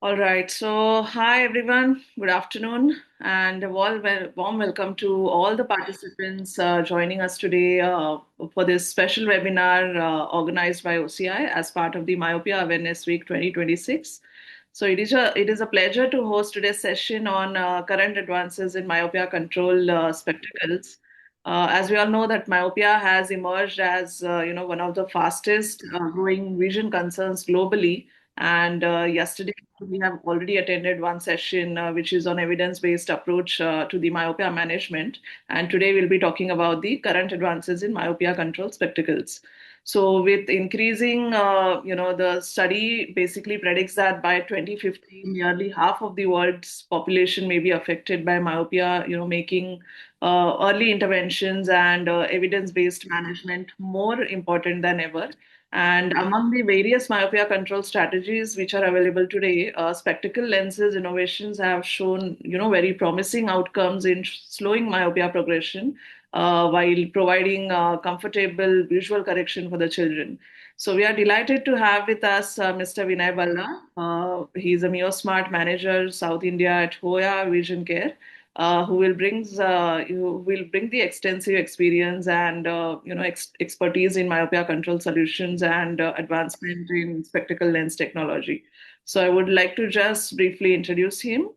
All right. So, hi everyone. Good afternoon, and a warm welcome to all the participants joining us today for this special webinar organized by OCI as part of the Myopia Awareness Week 2026. So, it is a pleasure to host today's session on current advances in myopia control spectacles. As we all know, that myopia has emerged as one of the fastest growing vision concerns globally. And yesterday, we have already attended one session which is on evidence-based approach to the myopia management. And today we'll be talking about the current advances in myopia control spectacles. So with increasing, the study basically predicts that by 2050, nearly half of the world's population may be affected by myopia, making early interventions and evidence-based management more important than ever. And among the various myopia control strategies which are available today, spectacle lenses innovations have shown, very promising outcomes in slowing myopia progression while providing comfortable visual correction for the children. So we are delighted to have with us Mr. Vinay Balla. He's a MioSmart manager, South India at Hoya Vision Care. Who will bring the extensive experience and expertise in myopia control solutions and advancement in spectacle lens technology. So I would like to just briefly introduce him.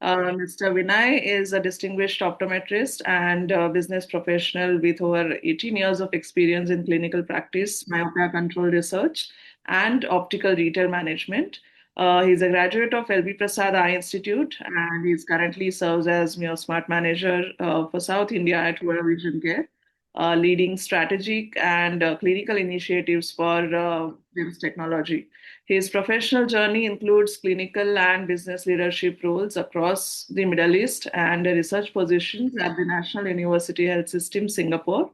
Mr. Vinay is a distinguished optometrist and business professional with over 18 years of experience in clinical practice, myopia control research, and optical retail management. He's a graduate of LB Prasad Eye Institute, and he's currently serves as Smart Manager for South India at World Vision Care, leading strategic and clinical initiatives for LIMS technology. His professional journey includes clinical and business leadership roles across the Middle East and research positions at the National University Health System, Singapore.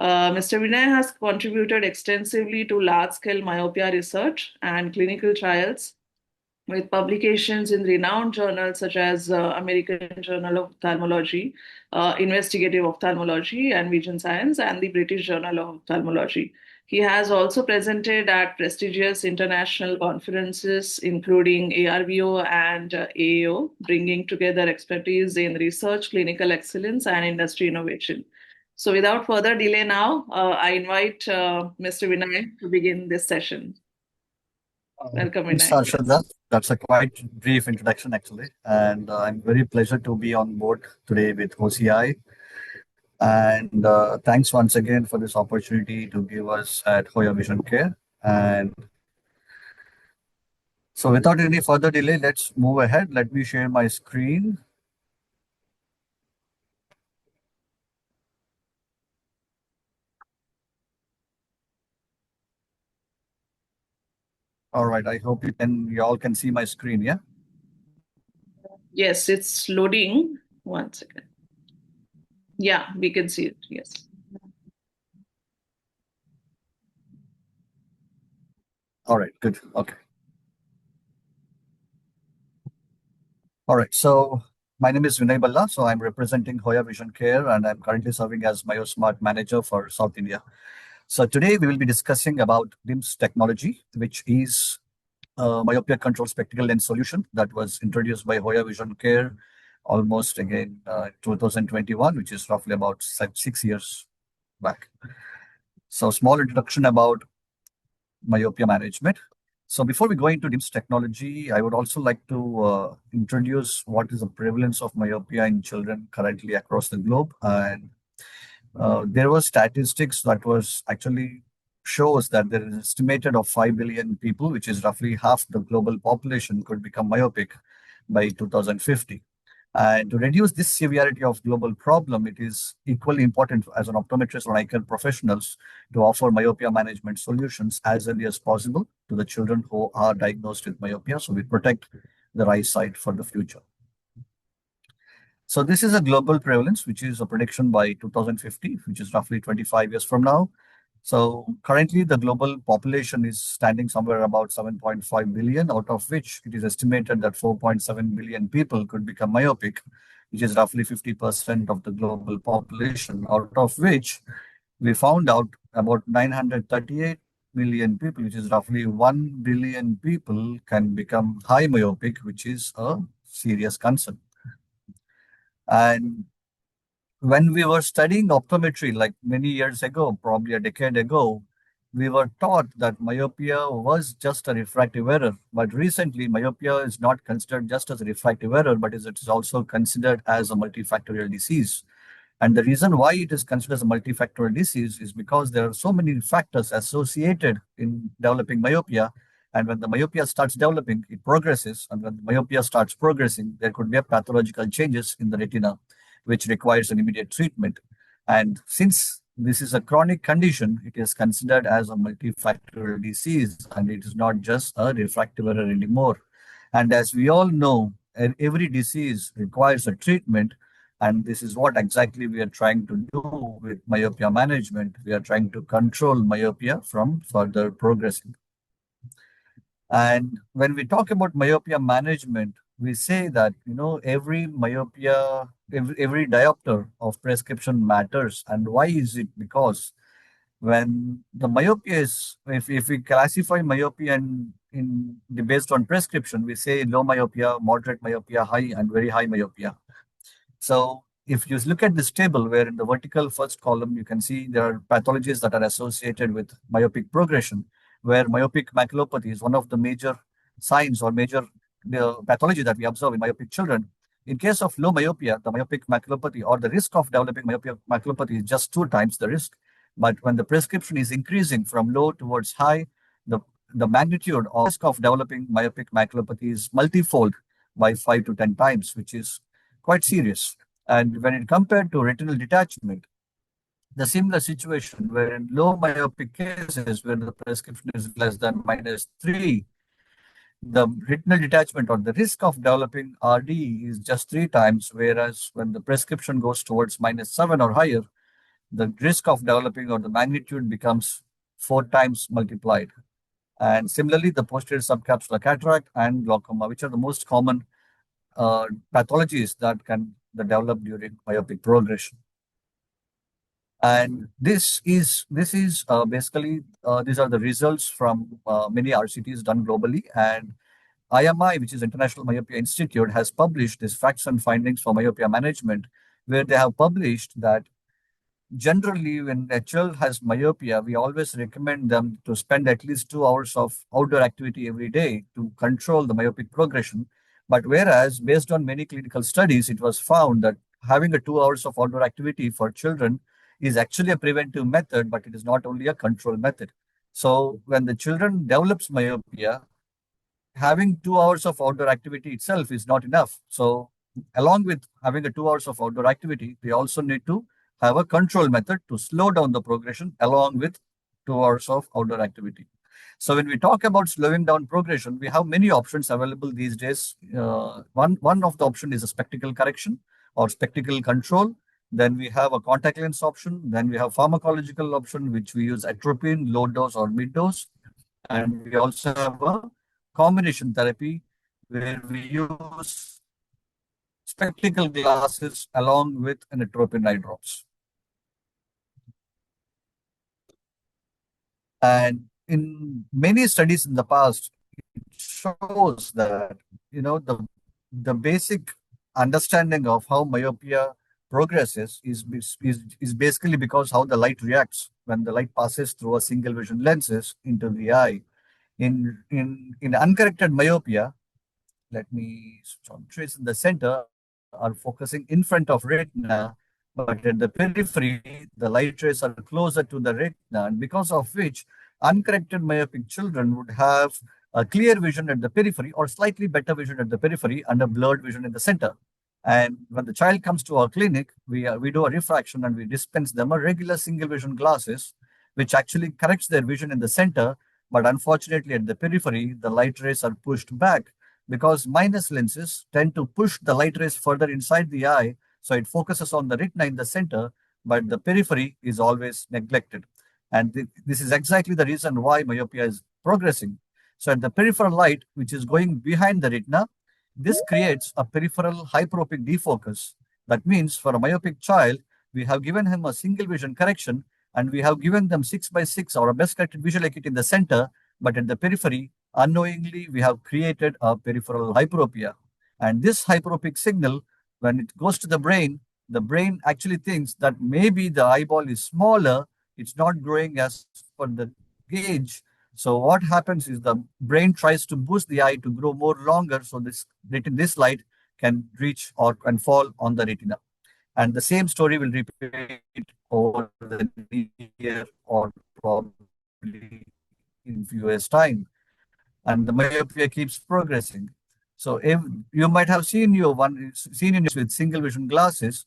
Mr. Vinay has contributed extensively to large scale myopia research and clinical trials with publications in renowned journals such as American Journal of Ophthalmology, Investigative Ophthalmology and Vision Science, and the British Journal of Ophthalmology. He has also presented at prestigious international conferences, including ARVO and AAO, bringing together expertise in research, clinical excellence, and industry innovation. So, without further delay, now I invite Mr. Vinay to begin this session. Welcome, Thanks, Vinay. Harshada. That's a quite brief introduction, actually. And I'm very pleasure to be on board today with OCI. And thanks once again for this opportunity to give us at Hoya Vision Care. And so without any further delay, let's move ahead. Let me share my screen. All right. I hope you all can see my screen, yeah? Yes, it's loading. One second. Yeah, we can see it. Yes. All right, good. Okay. All right. So my name is Vinay Balla. So I'm representing Hoya Vision Care and I'm currently serving as MyoSmart Manager for South India. So today we will be discussing about LIMS technology, which is a myopia control spectacle lens solution that was introduced by Hoya Vision Care almost again 2021, which is roughly about 6 years back. So small introduction about myopia management. So before we go into LIMS technology, I would also like to introduce what is the prevalence of myopia in children currently across the globe. And there were statistics that was actually shows that there is estimated of 5 billion people, which is roughly half the global population, could become myopic by 2050. And to reduce this severity of global problem, it is equally important as an optometrist or eye care professionals to offer myopia management solutions as early as possible to the children who are diagnosed with myopia, so we protect their eyesight for the future. So this is a global prevalence, which is a prediction by 2050, which is roughly 25 years from now. So currently the global population is standing somewhere about 7.5 billion, out of which it is estimated that 4.7 billion people could become myopic, which is roughly 50% of the global population, out of which we found out about 938 million people, which is roughly 1 billion people, can become high myopic, which is a serious concern. And when we were studying optometry, like many years ago, probably a decade ago, we were taught that myopia was just a refractive error. But recently, myopia is not considered just as a refractive error, but it is also considered as a multifactorial disease. And the reason why it is considered as a multifactorial disease is because there are so many factors associated in developing myopia. And when the myopia starts developing, it progresses. And when the myopia starts progressing, there could be a pathological changes in the retina, which requires an immediate treatment. And since this is a chronic condition, it is considered as a multifactorial disease, and it is not just a refractive error anymore. And as we all know, every disease requires a treatment, and this is what exactly we are trying to do with myopia management. We are trying to control myopia from further progressing. And when we talk about myopia management, we say that every myopia, every diopter of prescription matters. And why is it? Because when the myopia is, if we classify myopia based on prescription, we say low myopia, moderate myopia, high and very high myopia. So if you look at this table, where in the vertical first column, you can see there are pathologies that are associated with myopic progression, where myopic maculopathy is one of the major signs or major pathology that we observe in myopic children. In case of low myopia, the myopic maculopathy or the risk of developing myopic maculopathy is just 2 times the risk. But when the prescription is increasing from low towards high, the, the magnitude of risk of developing myopic maculopathy is multifold by 5 to 10 times, which is quite serious. And when it compared to retinal detachment, the similar situation where in low myopic cases where the prescription is less than -3, the retinal detachment or the risk of developing RD is just 3 times, whereas when the prescription goes towards -7 or higher, the risk of developing or the magnitude becomes 4 times multiplied. And similarly, the posterior subcapsular cataract and glaucoma, which are the most common pathologies that develop during myopic progression. And this is basically these are the results from many RCTs done globally. And IMI, which is International Myopia Institute, has published these facts and findings for myopia management, where they have published that generally, when a child has myopia, we always recommend them to spend at least 2 hours of outdoor activity every day to control the myopic progression. But whereas, based on many clinical studies, it was found that having a 2 hours of outdoor activity for children is actually a preventive method, but it is not only a control method. So when the children develops myopia, having 2 hours of outdoor activity itself is not enough. So, along with having a 2 hours of outdoor activity, we also need to have a control method to slow down the progression along with 2 hours of outdoor activity. So, when we talk about slowing down progression, we have many options available these days. One of the option is a spectacle correction or spectacle control. Then we have a contact lens option. Then we have pharmacological option, which we use atropine, low dose or mid dose. And we also have a combination therapy where we use spectacle glasses along with an atropine eye drops. And in many studies in the past, it shows that the basic understanding of how myopia progresses is basically because how the light reacts when the light passes through a single vision lenses into the eye. In uncorrected myopia, let me trace in the center are focusing in front of retina, but at the periphery, the light rays are closer to the retina, and because of which uncorrected myopic children would have a clear vision at the periphery or slightly better vision at the periphery and a blurred vision in the center. And when the child comes to our clinic, we do a refraction and we dispense them a regular single vision glasses, which actually corrects their vision in the center. But unfortunately, at the periphery, the light rays are pushed back because minus lenses tend to push the light rays further inside the eye. So it focuses on the retina in the center, but the periphery is always neglected. And this is exactly the reason why myopia is progressing. So at the peripheral light, which is going behind the retina, this creates a peripheral hyperopic defocus. That means for a myopic child, we have given him a single vision correction, and we have given them 6 by 6 or a best corrected visual acuity in the center, but at the periphery, unknowingly, we have created a peripheral hyperopia. And this hyperopic signal, when it goes to the brain actually thinks that maybe the eyeball is smaller, it's not growing as per the gauge. So what happens is the brain tries to boost the eye to grow more longer, so this light can reach or can fall on the retina. And the same story will repeat over the year or probably in few years' time. And the myopia keeps progressing. So if you might have seen in with single vision glasses,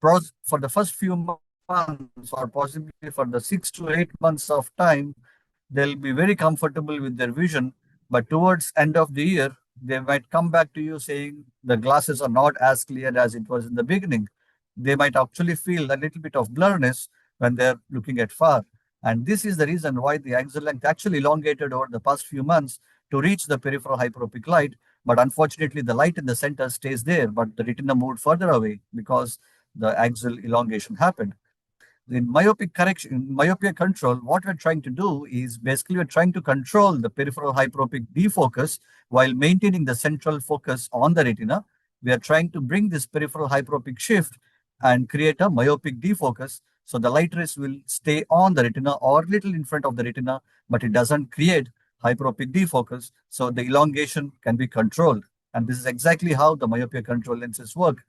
for the first few months or possibly for the 6 to 8 months of time, they'll be very comfortable with their vision. But towards end of the year, they might come back to you saying the glasses are not as clear as it was in the beginning. They might actually feel a little bit of blurriness when they're looking at far. And this is the reason why the axial length actually elongated over the past few months to reach the peripheral hyperopic light. But unfortunately, the light in the center stays there, but the retina moved further away because the axial elongation happened. In myopia control, what we're trying to do is basically we're trying to control the peripheral hyperopic defocus while maintaining the central focus on the retina. We are trying to bring this peripheral hyperopic shift and create a myopic defocus. So the light rays will stay on the retina or little in front of the retina, but it doesn't create hyperopic defocus. So the elongation can be controlled. And this is exactly how the myopia control lenses work.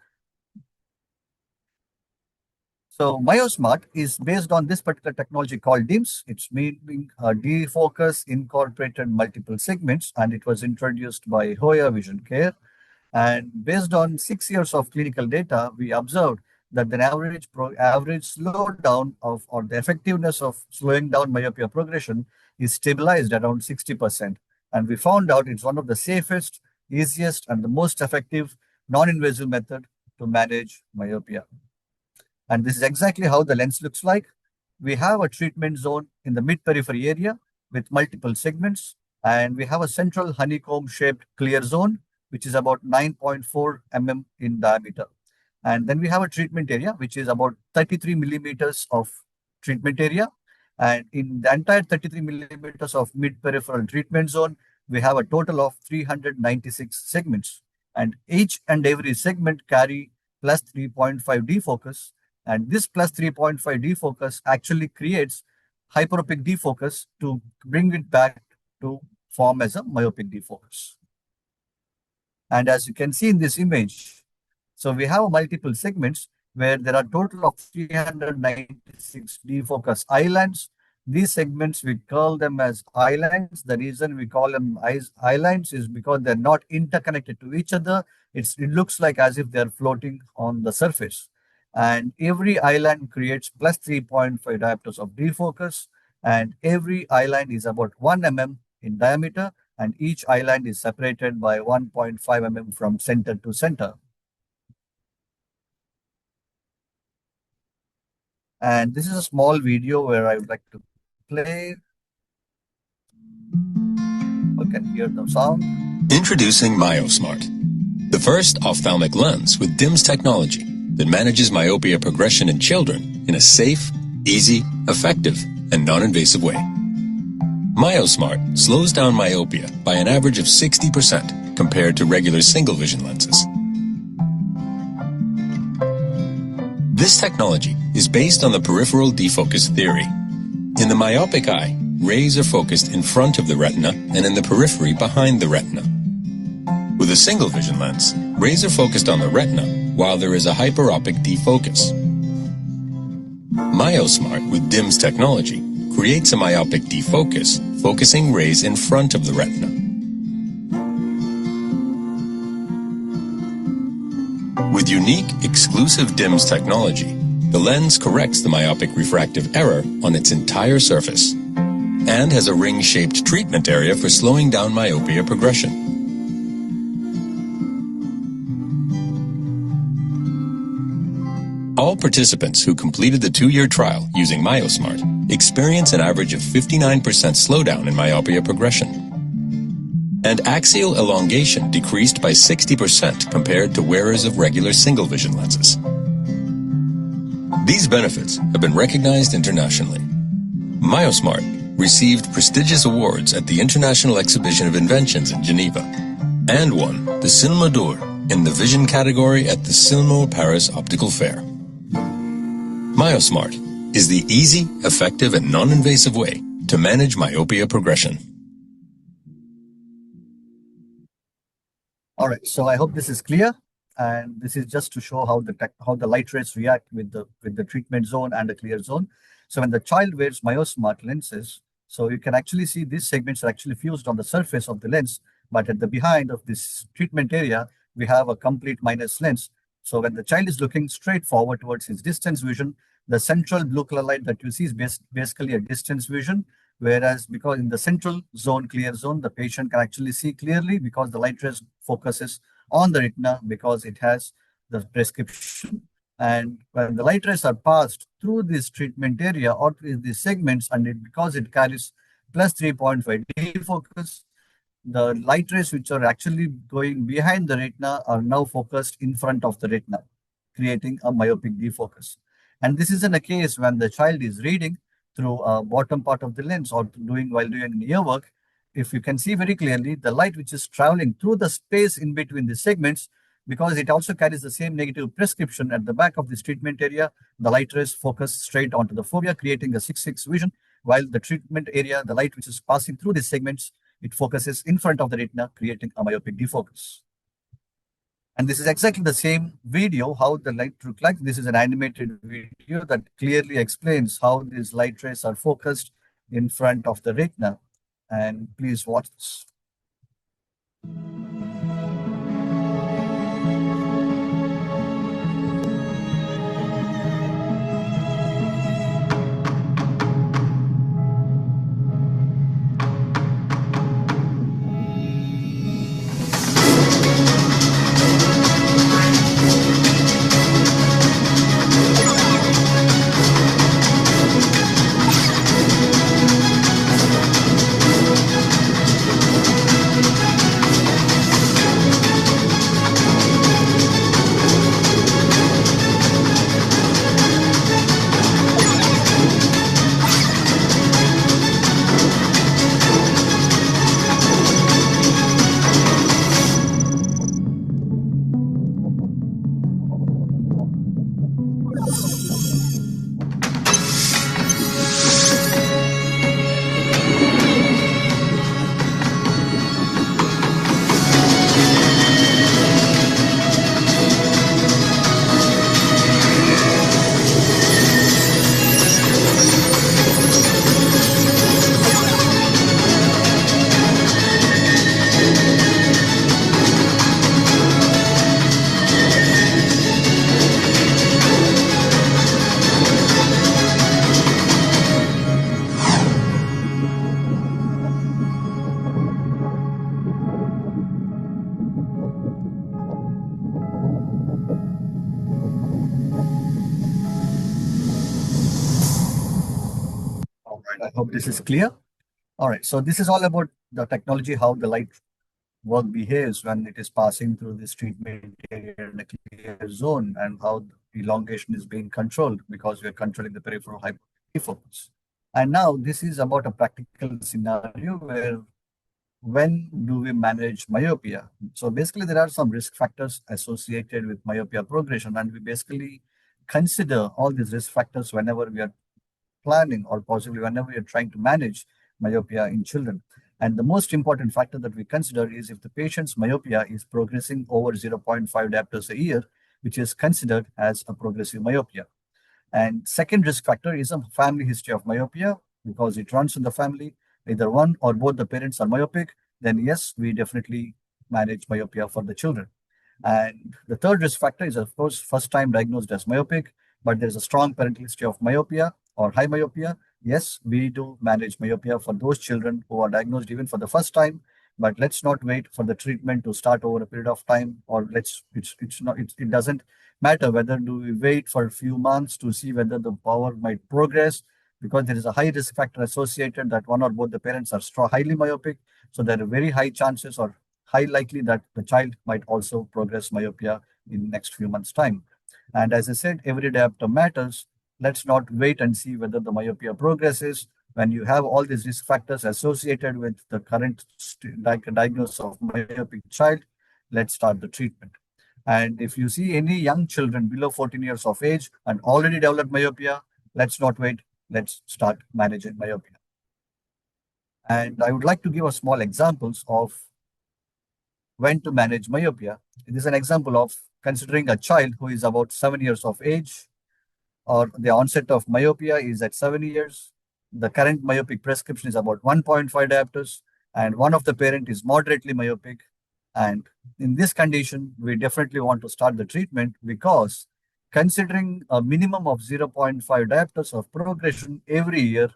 So MyoSmart is based on this particular technology called DIMS. It's meaning defocus incorporated multiple segments, and it was introduced by Hoya Vision Care. And based on 6 years of clinical data, we observed that the average slowdown of or the effectiveness of slowing down myopia progression is stabilized around 60%. And we found out it's one of the safest, easiest, and the most effective non-invasive method to manage myopia. And this is exactly how the lens looks like. We have a treatment zone in the mid-periphery area with multiple segments, and we have a central honeycomb-shaped clear zone, which is about 9.4 mm in diameter. And then we have a treatment area, which is about 33 millimeters of treatment area. And in the entire 33 millimeters of mid-peripheral treatment zone, we have a total of 396 segments. And each and every segment carry plus 3.5 defocus. And this plus 3.5 defocus actually creates hyperopic defocus to bring it back to form as a myopic defocus. And as you can see in this image, so we have multiple segments where there are total of 396 defocus islands. These segments, we call them as islands. The reason we call them islands is because they're not interconnected to each other. It looks like as if they're floating on the surface. And every island creates plus 3.5 diopters of defocus, and every island is about 1 mm in diameter, and each island is separated by 1.5 mm from center to center. And this is a small video where I would like to play. You can hear the sound. Introducing MyoSmart, the first ophthalmic lens with DIMS technology that manages myopia progression in children in a safe, easy, effective, and non-invasive way. MyoSmart slows down myopia by an average of 60% compared to regular single vision lenses. This technology is based on the peripheral defocus theory. In the myopic eye, rays are focused in front of the retina and in the periphery behind the retina. With a single vision lens, rays are focused on the retina while there is a hyperopic defocus. MyoSmart with DIMS technology creates a myopic defocus, focusing rays in front of the retina. With unique, exclusive DIMS technology, the lens corrects the myopic refractive error on its entire surface and has a ring-shaped treatment area for slowing down myopia progression. All participants who completed the 2-year trial using MyoSmart experience an average of 59% slowdown in myopia progression. And axial elongation decreased by 60% compared to wearers of regular single vision lenses. These benefits have been recognized internationally. Myosmart received prestigious awards at the International Exhibition of Inventions in Geneva and won the Cinema d'Or in the vision category at the Silmo Paris Optical Fair. Myosmart is the easy, effective, and non-invasive way to manage myopia progression. All right, so I hope this is clear, and this is just to show how the light rays react with the treatment zone and the clear zone. So when the child wears Myosmart lenses, so you can actually see these segments are actually fused on the surface of the lens, but at the behind of this treatment area, we have a complete minus lens. So when the child is looking straight forward towards his distance vision, the central blue color light that you see is basically a distance vision. Whereas because in the central zone, clear zone, the patient can actually see clearly because the light rays focuses on the retina because it has the prescription. And when the light rays are passed through this treatment area or through these segments, and because it carries plus 3.5 D focus, the light rays which are actually going behind the retina are now focused in front of the retina, creating a myopic defocus. And this isn't a case when the child is reading through a bottom part of the lens or while doing ear work. If you can see very clearly, the light which is traveling through the space in between the segments, because it also carries the same negative prescription at the back of this treatment area, the light rays focus straight onto the fovea, creating a 6-6 vision, while the treatment area, the light which is passing through these segments, it focuses in front of the retina, creating a myopic defocus. And this is exactly the same video, how the light looks like. This is an animated video that clearly explains how these light rays are focused in front of the retina. And please watch this. All right, I hope this is clear. All right, so this is all about the technology, how the light work behaves when it is passing through this treatment area in a clear zone, and how the elongation is being controlled because we are controlling the peripheral hyperfocus. And now this is about a practical scenario where when do we manage myopia? So basically there are some risk factors associated with myopia progression, and we basically consider all these risk factors whenever we are planning or possibly whenever you're trying to manage myopia in children. And the most important factor that we consider is if the patient's myopia is progressing over 0.5 diopters a year, which is considered as a progressive myopia. And second risk factor is a family history of myopia because it runs in the family. Either one or both the parents are myopic, then yes, we definitely manage myopia for the children. And the third risk factor is, of course, first time diagnosed as myopic, but there's a strong parental history of myopia or high myopia. Yes, we do manage myopia for those children who are diagnosed even for the first time, but let's not wait for the treatment to start over a period of time, or it doesn't matter whether do we wait for a few months to see whether the power might progress, because there is a high risk factor associated that one or both the parents are highly myopic. So there are very high chances or high likely that the child might also progress myopia in next few months time. And as I said, every diopter matters. let's not wait and see whether the myopia progresses. When you have all these risk factors associated with the current diagnosis of myopic child, let's start the treatment. And if you see any young children below 14 years of age and already developed myopia, let's not wait. Let's start managing myopia. And I would like to give a small examples of when to manage myopia. It is an example of considering a child who is about 7 years of age, or the onset of myopia is at 7 years. The current myopic prescription is about 1.5 diopters, and one of the parent is moderately myopic. And in this condition, we definitely want to start the treatment because considering a minimum of zero point 0.5 diopters of progression every year,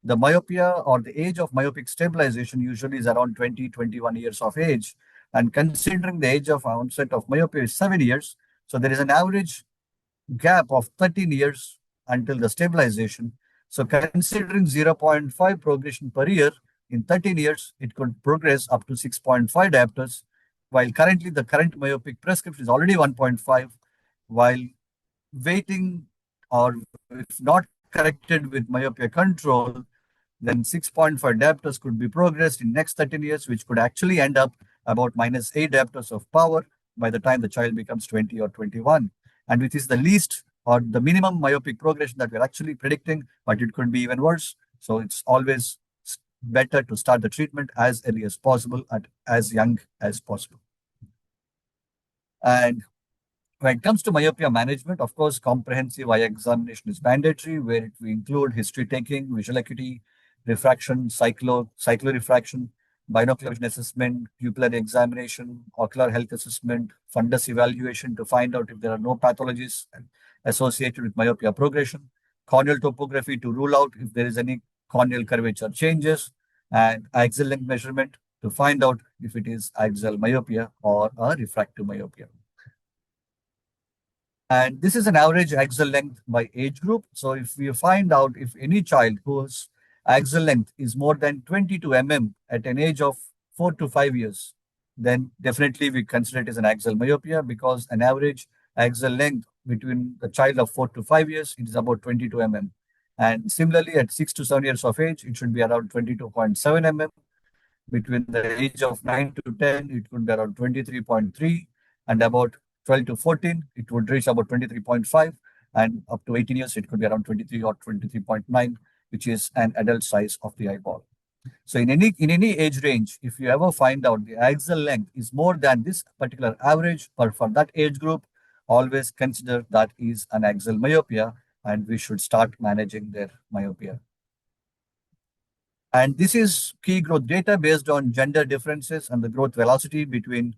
the myopia or the age of myopic stabilization usually is around 20, 21 years of age. And considering the age of onset of myopia is 7 years, so there is an average gap of 13 years until the stabilization. So considering zero point 0.5 progression per year, in 13 years, it could progress up to 6.5 diopters, while currently the current myopic prescription is already 1.5, while waiting or if not corrected with myopia control, then 6.5 diopters could be progressed in next 13 years, which could actually end up about minus 8 diopters of power by the time the child becomes 20 or 21. And which is the least or the minimum myopic progression that we're actually predicting, but it could be even worse. So it's always better to start the treatment as early as possible and as young as possible. And when it comes to myopia management, of course, comprehensive eye examination is mandatory, where we include history taking, visual acuity, refraction, cyclorefraction, binocular vision assessment, pupillary examination, ocular health assessment, fundus evaluation to find out if there are no pathologies associated with myopia progression, corneal topography to rule out if there is any corneal curvature changes, and axial length measurement to find out if it is axial myopia or a refractive myopia. And this is an average axial length by age group. So if we find out if any child whose axial length is more than 22 mm at an age of 4 to 5 years, then definitely we consider it as an axial myopia because an average axial length between the child of 4 to 5 years, it is about 22 mm. And similarly, at 6 to 7 years of age, it should be around 22.7 mm. Between the age of 9 to 10, it could be around 23.3, and about 12 to 14, it would reach about 23.5, and up to 18 years, it could be around 23 or 23.9, which is an adult size of the eyeball. So in any age range, if you ever find out the axial length is more than this particular average for that age group, always consider that is an axial myopia, and we should start managing their myopia. And this is key growth data based on gender differences and the growth velocity between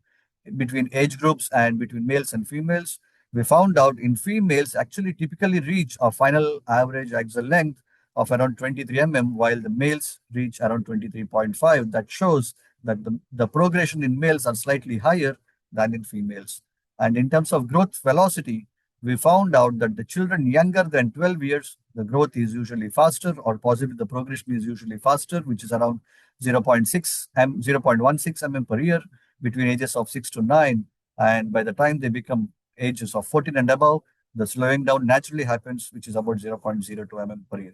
age groups and between males and females. We found out in females actually typically reach a final average axial length of around 23 mm, while the males reach around 23.5. That shows that the progression in males are slightly higher than in females. And in terms of growth velocity, we found out that the children younger than 12 years, the growth is usually faster, or possibly the progression is usually faster, which is around 0.6 0.16 mm per year between ages of 6 to 9. And by the time they become ages of 14 and above, the slowing down naturally happens, which is about 0.02 mm per year.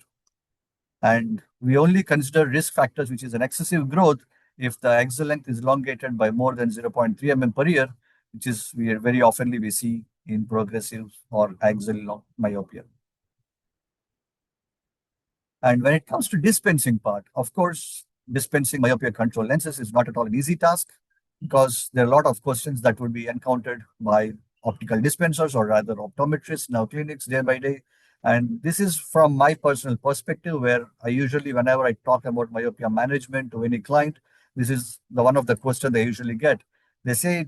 And we only consider risk factors, which is an excessive growth, if the axial length is elongated by more than 0.3 mm per year, which is very oftenly we see in progressive or axial myopia. And when it comes to dispensing part, of course, dispensing myopia control lenses is not at all an easy task because there are a lot of questions that would be encountered by optical dispensers or rather optometrists in our clinics day by day. And this is from my personal perspective, where I usually, whenever I talk about myopia management to any client, this is the one of the questions they usually get. They say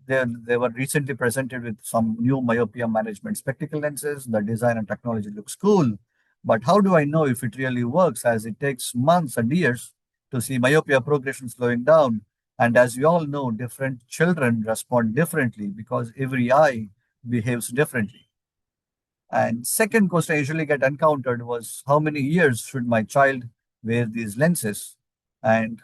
they were recently presented with some new myopia management spectacle lenses. The design and technology looks cool, but how do I know if it really works, as it takes months and years to see myopia progression slowing down? And as we all know, different children respond differently because every eye behaves differently. And second question I usually get encountered was, how many years should my child wear these lenses? And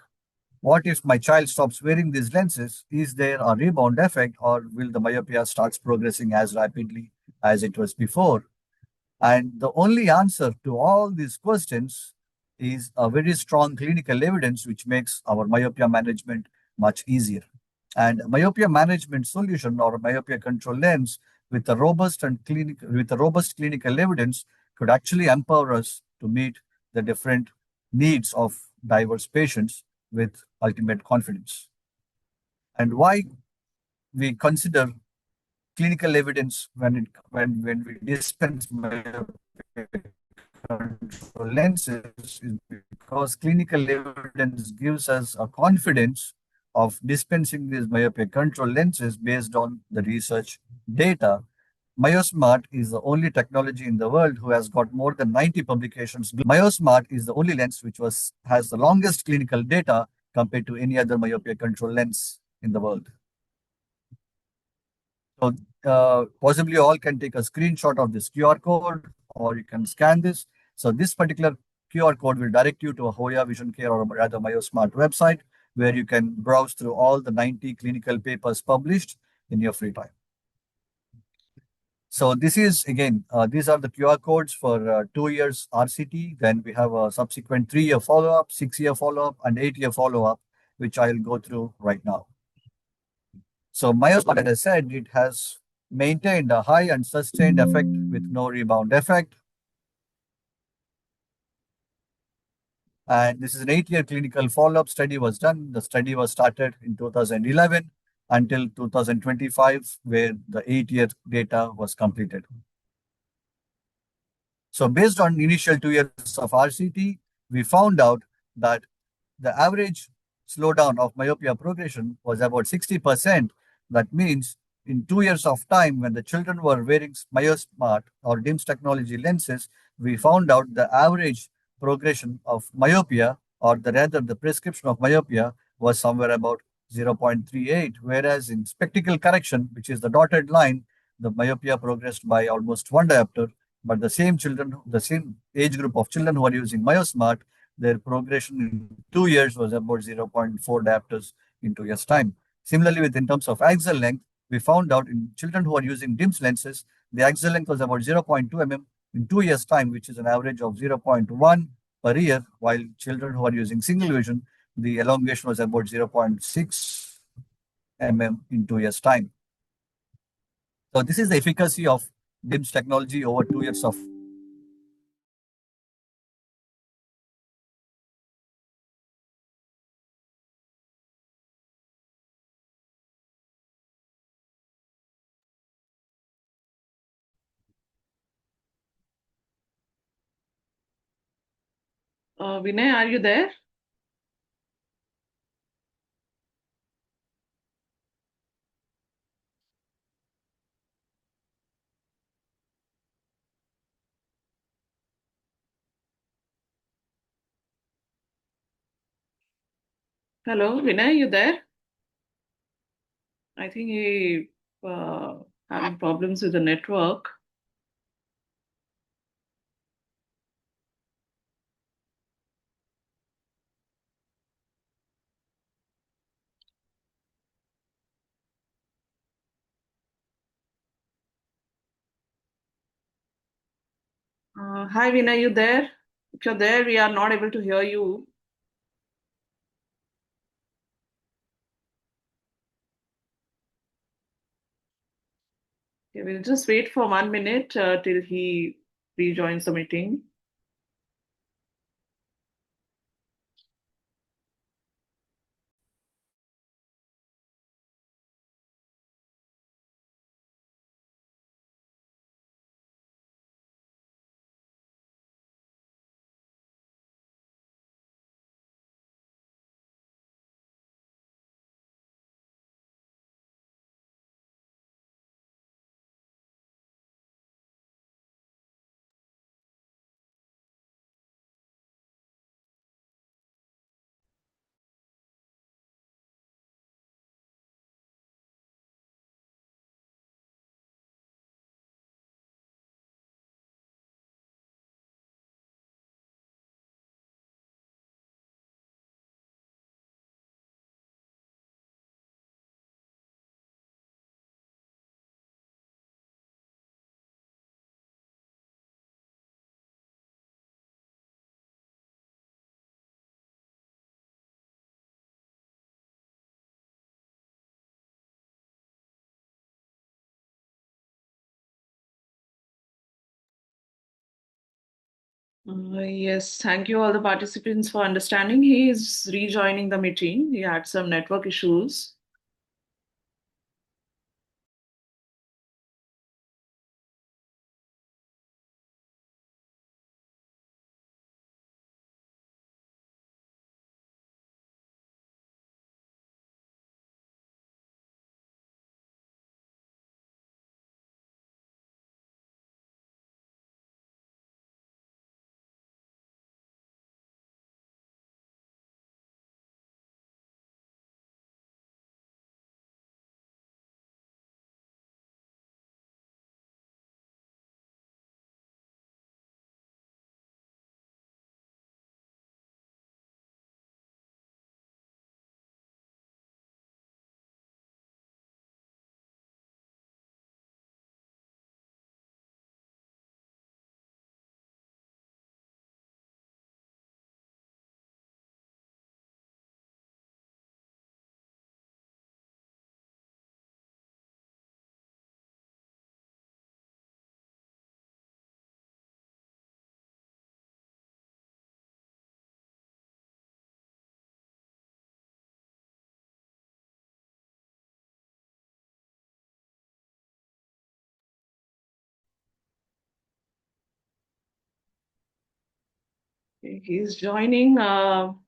what if my child stops wearing these lenses? Is there a rebound effect, or will the myopia starts progressing as rapidly as it was before? And the only answer to all these questions is a very strong clinical evidence, which makes our myopia management much easier. And myopia management solution or myopia control lens with a robust clinical evidence could actually empower us to meet the different needs of diverse patients with ultimate confidence. And why we consider clinical evidence when we dispense control lenses is because clinical evidence gives us a confidence of dispensing these myopia control lenses based on the research data. MyoSmart is the only technology in the world who has got more than 90 publications. MyoSmart is the only lens which has the longest clinical data compared to any other myopia control lens in the world. So possibly all can take a screenshot of this QR code or you can scan this. So this particular QR code will direct you to a Hoya Vision Care or rather MyoSmart website where you can browse through all the 90 clinical papers published in your free time. So this is again, these are the QR codes for 2 years RCT. Then we have a subsequent 3-year follow-up, 6-year follow-up, and 8-year follow-up, which I'll go through right now. So myosmart, as I said, it has maintained a high and sustained effect with no rebound effect. And this is an 8-year clinical follow-up study was done. The study was started in 2011 until 2025, where the 8-year data was completed. So based on initial 2 years of RCT, we found out that the average slowdown of myopia progression was about 60%. That means in 2 years of time, when the children were wearing MyoSmart or DIMS technology lenses, we found out the average progression of myopia, or rather the prescription of myopia, was somewhere about 0.38. Whereas in spectacle correction, which is the dotted line, the myopia progressed by almost 1 diopter. But the same children, the same age group of children who are using MyoSmart, their progression in 2 years was about 0.4 diopters in 2 years' time. Similarly, in terms of axial length, we found out in children who are using DIMS lenses, the axial length was about 0.2 mm in 2 years' time, which is an average of 0.1 per year, while children who are using single vision, the elongation was about 0.6 mm in 2 years' time. So this is the efficacy of DIMS technology over 2 years of Vinay, are you there? Hello, Vinay, you there? I think he having problems with the network. Hi, Vinay, you there? If you're there, we are not able to hear you. Okay, we'll just wait for 1 minute till he rejoins the meeting. Yes, thank you all the participants for understanding. He is rejoining the meeting. He had some network issues. He's joining.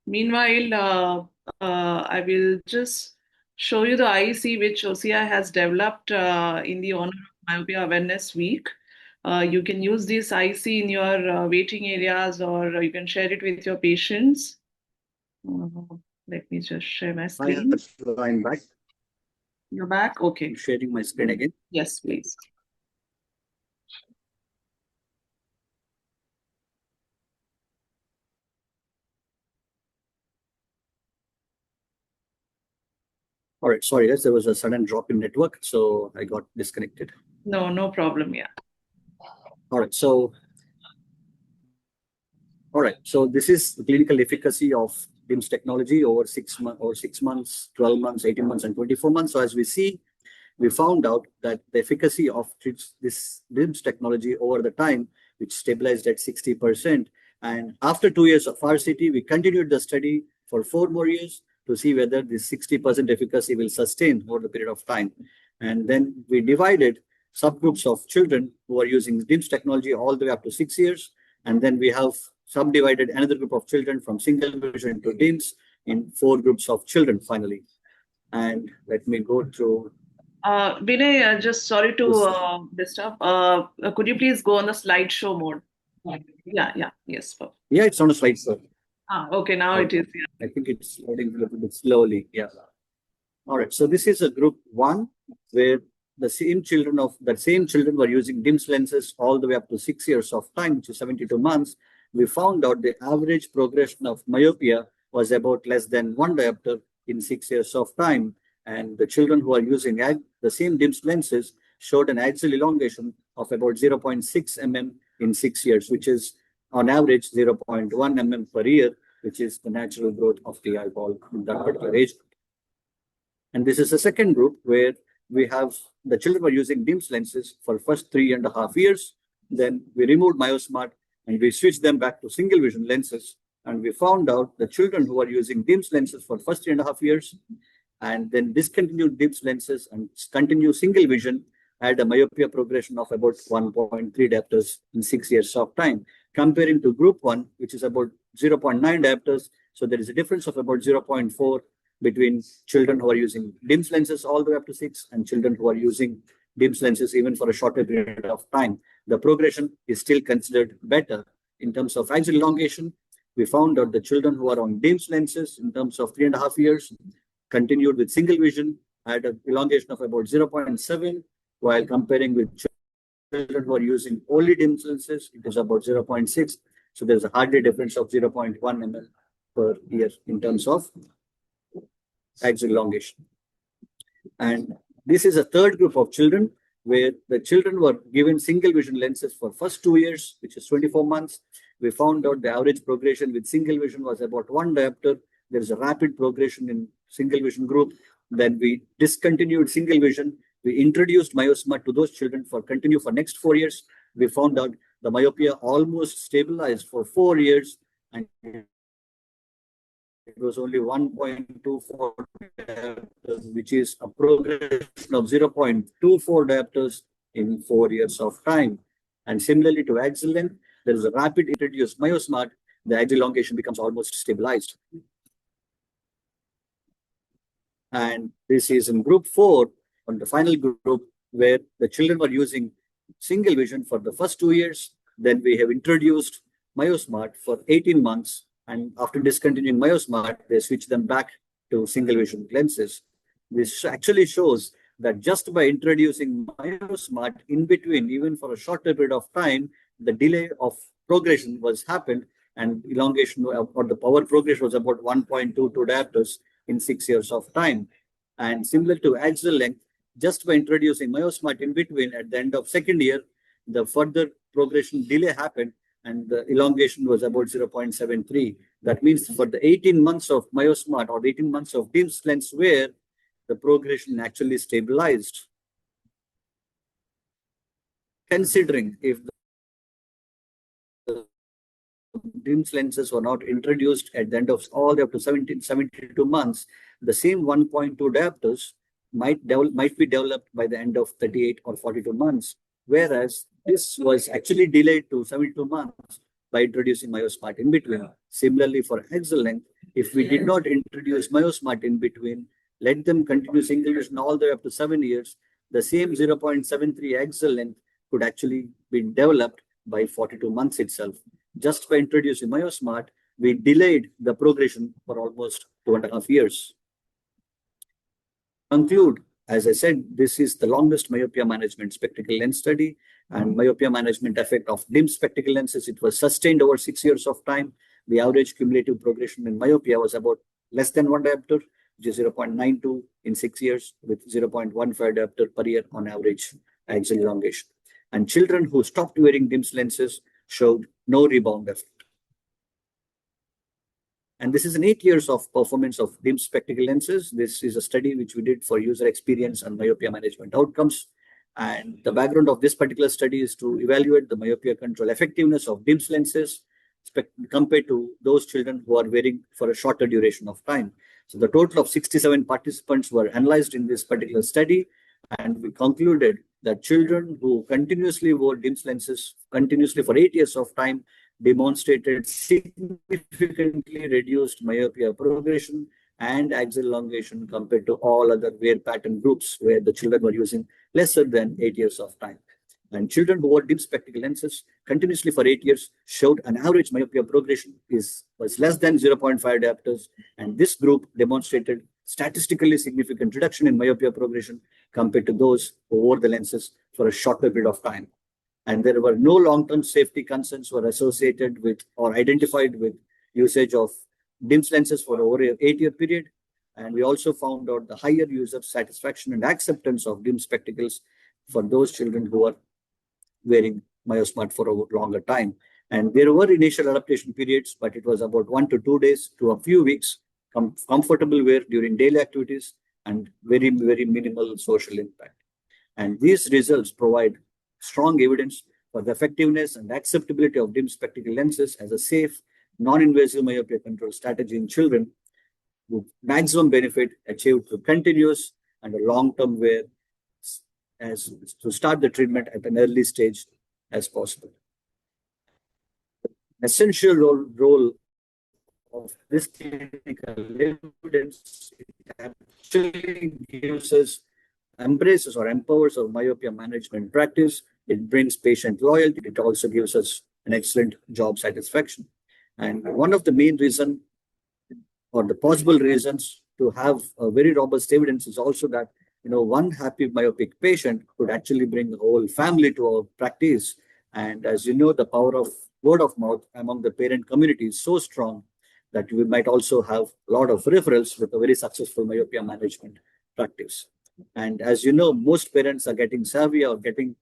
Meanwhile, I will just show you the IEC which OCI has developed in the honor of Myopia Awareness Week. You can use this IEC in your waiting areas, or you can share it with your patients. Let me just share my screen. I'm back. You're back? Okay. I'm sharing my screen again. Yes, please. All right, sorry guys, there was a sudden drop in network, so I got disconnected. No problem. Yeah. All right, so this is the clinical efficacy of DIMS technology over 6 months, 12 months, 18 months, and 24 months. So as we see, we found out that the efficacy of this DIMS technology over the time, which stabilized at 60%. And after 2 years of RCT, we continued the study for 4 more years to see whether this 60% efficacy will sustain over the period of time. And then we divided subgroups of children who are using DIMS technology all the way up to 6 years. And then we have subdivided another group of children from single vision to DIMS in 4 groups of children finally. And let me go through. Vinay, just sorry to disturb. Could you please go on the slideshow mode? Yeah. Yes. Perfect. Yeah, it's on a slide, sir. Okay, now it is. Yeah. I think it's loading a little bit slowly. Yeah. All right. So this is a group 1 where the same children were using DIMS lenses all the way up to 6 years of time, which is 72 months. We found out the average progression of myopia was about less than 1 diopter in 6 years of time. And the children who are using the same DIMS lenses showed an axial elongation of about 0.6 mm in 6 years, which is on average 0.1 mm per year, which is the natural growth of the eyeball in that particular age. And this is a second group where we have the children were using DIMS lenses for first 3.5 years. Then we removed MyoSmart and we switched them back to single vision lenses. And we found out the children who are using DIMS lenses for first 3.5 years and then discontinued DIMS lenses and continue single vision had a myopia progression of about 1.3 diopters in 6 years of time, comparing to group 1, which is about 0.9 diopters. So there is a difference of about 0.4 between children who are using DIMS lenses all the way up to 6 and children who are using DIMS lenses even for a shorter period of time. The progression is still considered better. In terms of axial elongation, we found out the children who are on DIMS lenses in terms of 3.5 years continued with single vision, had an elongation of about 0.7, while comparing with children who are using only DIMS lenses, it is about 0.6. So there's a hardly difference of 0.1 mm per year in terms of axial elongation. And this is a third group of children where the children were given single vision lenses for first 2 years, which is 24 months. We found out the average progression with single vision was about 1 diopter. There is a rapid progression in single vision group. Then we discontinued single vision. We introduced MyoSmart to those children for continue for next 4 years. We found out the myopia almost stabilized for 4 years, and it was only 1.24 diopters, which is a progression of 0.24 diopters in 4 years of time. And similarly to axial length, there is a rapid introduced myosmart, the axial elongation becomes almost stabilized. And this is in group 4, on the final group, where the children were using single vision for the first 2 years. Then we have introduced myosmart for 18 months. And after discontinuing myosmart, they switched them back to single vision lenses. This actually shows that just by introducing myosmart in between, even for a shorter period of time, the delay of progression was happened, and elongation or the power progression was about 1.22 diopters in 6 years of time. And similar to axial length, just by introducing myosmart in between at the end of second year, the further progression delay happened, and the elongation was about 0.73. That means for the 18 months of myosmart or the 18 months of DIMS lens wear, the progression actually stabilized. Considering if the DIMS lenses were not introduced at the end of all the way up to 72 months, the same 1.2 diopters might be developed by the end of 38 or 42 months, whereas this was actually delayed to 72 months by introducing myosmart in between. Similarly, for axial length, if we did not introduce myosmart in between, let them continue single vision all the way up to 7 years, the same 0.73 axial length could actually be developed by 42 months itself. Just by introducing myosmart, we delayed the progression for almost 2.5 years. Conclude, as I said, this is the longest myopia management spectacle lens study, and myopia management effect of dim spectacle lenses. It was sustained over 6 years of time. The average cumulative progression in myopia was about less than 1 diopter, which is 0.92 in 6 years, with 0.15 diopter per year on average axial elongation. And children who stopped wearing DIMS lenses showed no rebound effect. And this is an 8 years of performance of DIMS spectacle lenses. This is a study which we did for user experience and myopia management outcomes. And the background of this particular study is to evaluate the myopia control effectiveness of DIMS lenses compared to those children who are wearing for a shorter duration of time. So the total of 67 participants were analyzed in this particular study, and we concluded that children who continuously wore DIMS lenses continuously for 8 years of time demonstrated significantly reduced myopia progression and axial elongation compared to all other wear pattern groups where the children were using lesser than 8 years of time. And children who wore DIMS spectacle lenses continuously for 8 years showed an average myopia progression was less than 0.5 diopters, and this group demonstrated statistically significant reduction in myopia progression compared to those who wore the lenses for a shorter period of time. And there were no long-term safety concerns were associated with or identified with usage of DIMS lenses for over an 8-year period. And we also found out the higher user satisfaction and acceptance of DIMS spectacles for those children who are wearing myosmart for a longer time. And there were initial adaptation periods, but it was about 1 to 2 days to a few weeks, comfortable wear during daily activities, and very, very minimal social impact. And these results provide strong evidence for the effectiveness and acceptability of dim spectacle lenses as a safe, non-invasive myopia control strategy in children, with maximum benefit achieved through continuous and a long-term wear as to start the treatment at an early stage as possible. Essential role of this clinical evidence actually gives us, embraces or empowers our myopia management practice. It brings patient loyalty. It also gives us an excellent job satisfaction. And one of the main reasons or the possible reasons to have a very robust evidence is also that one happy myopic patient could actually bring the whole family to our practice. And as you know, the power of word of mouth among the parent community is so strong that we might also have a lot of referrals with a very successful myopia management practice. And as you know, most parents are getting savvy or getting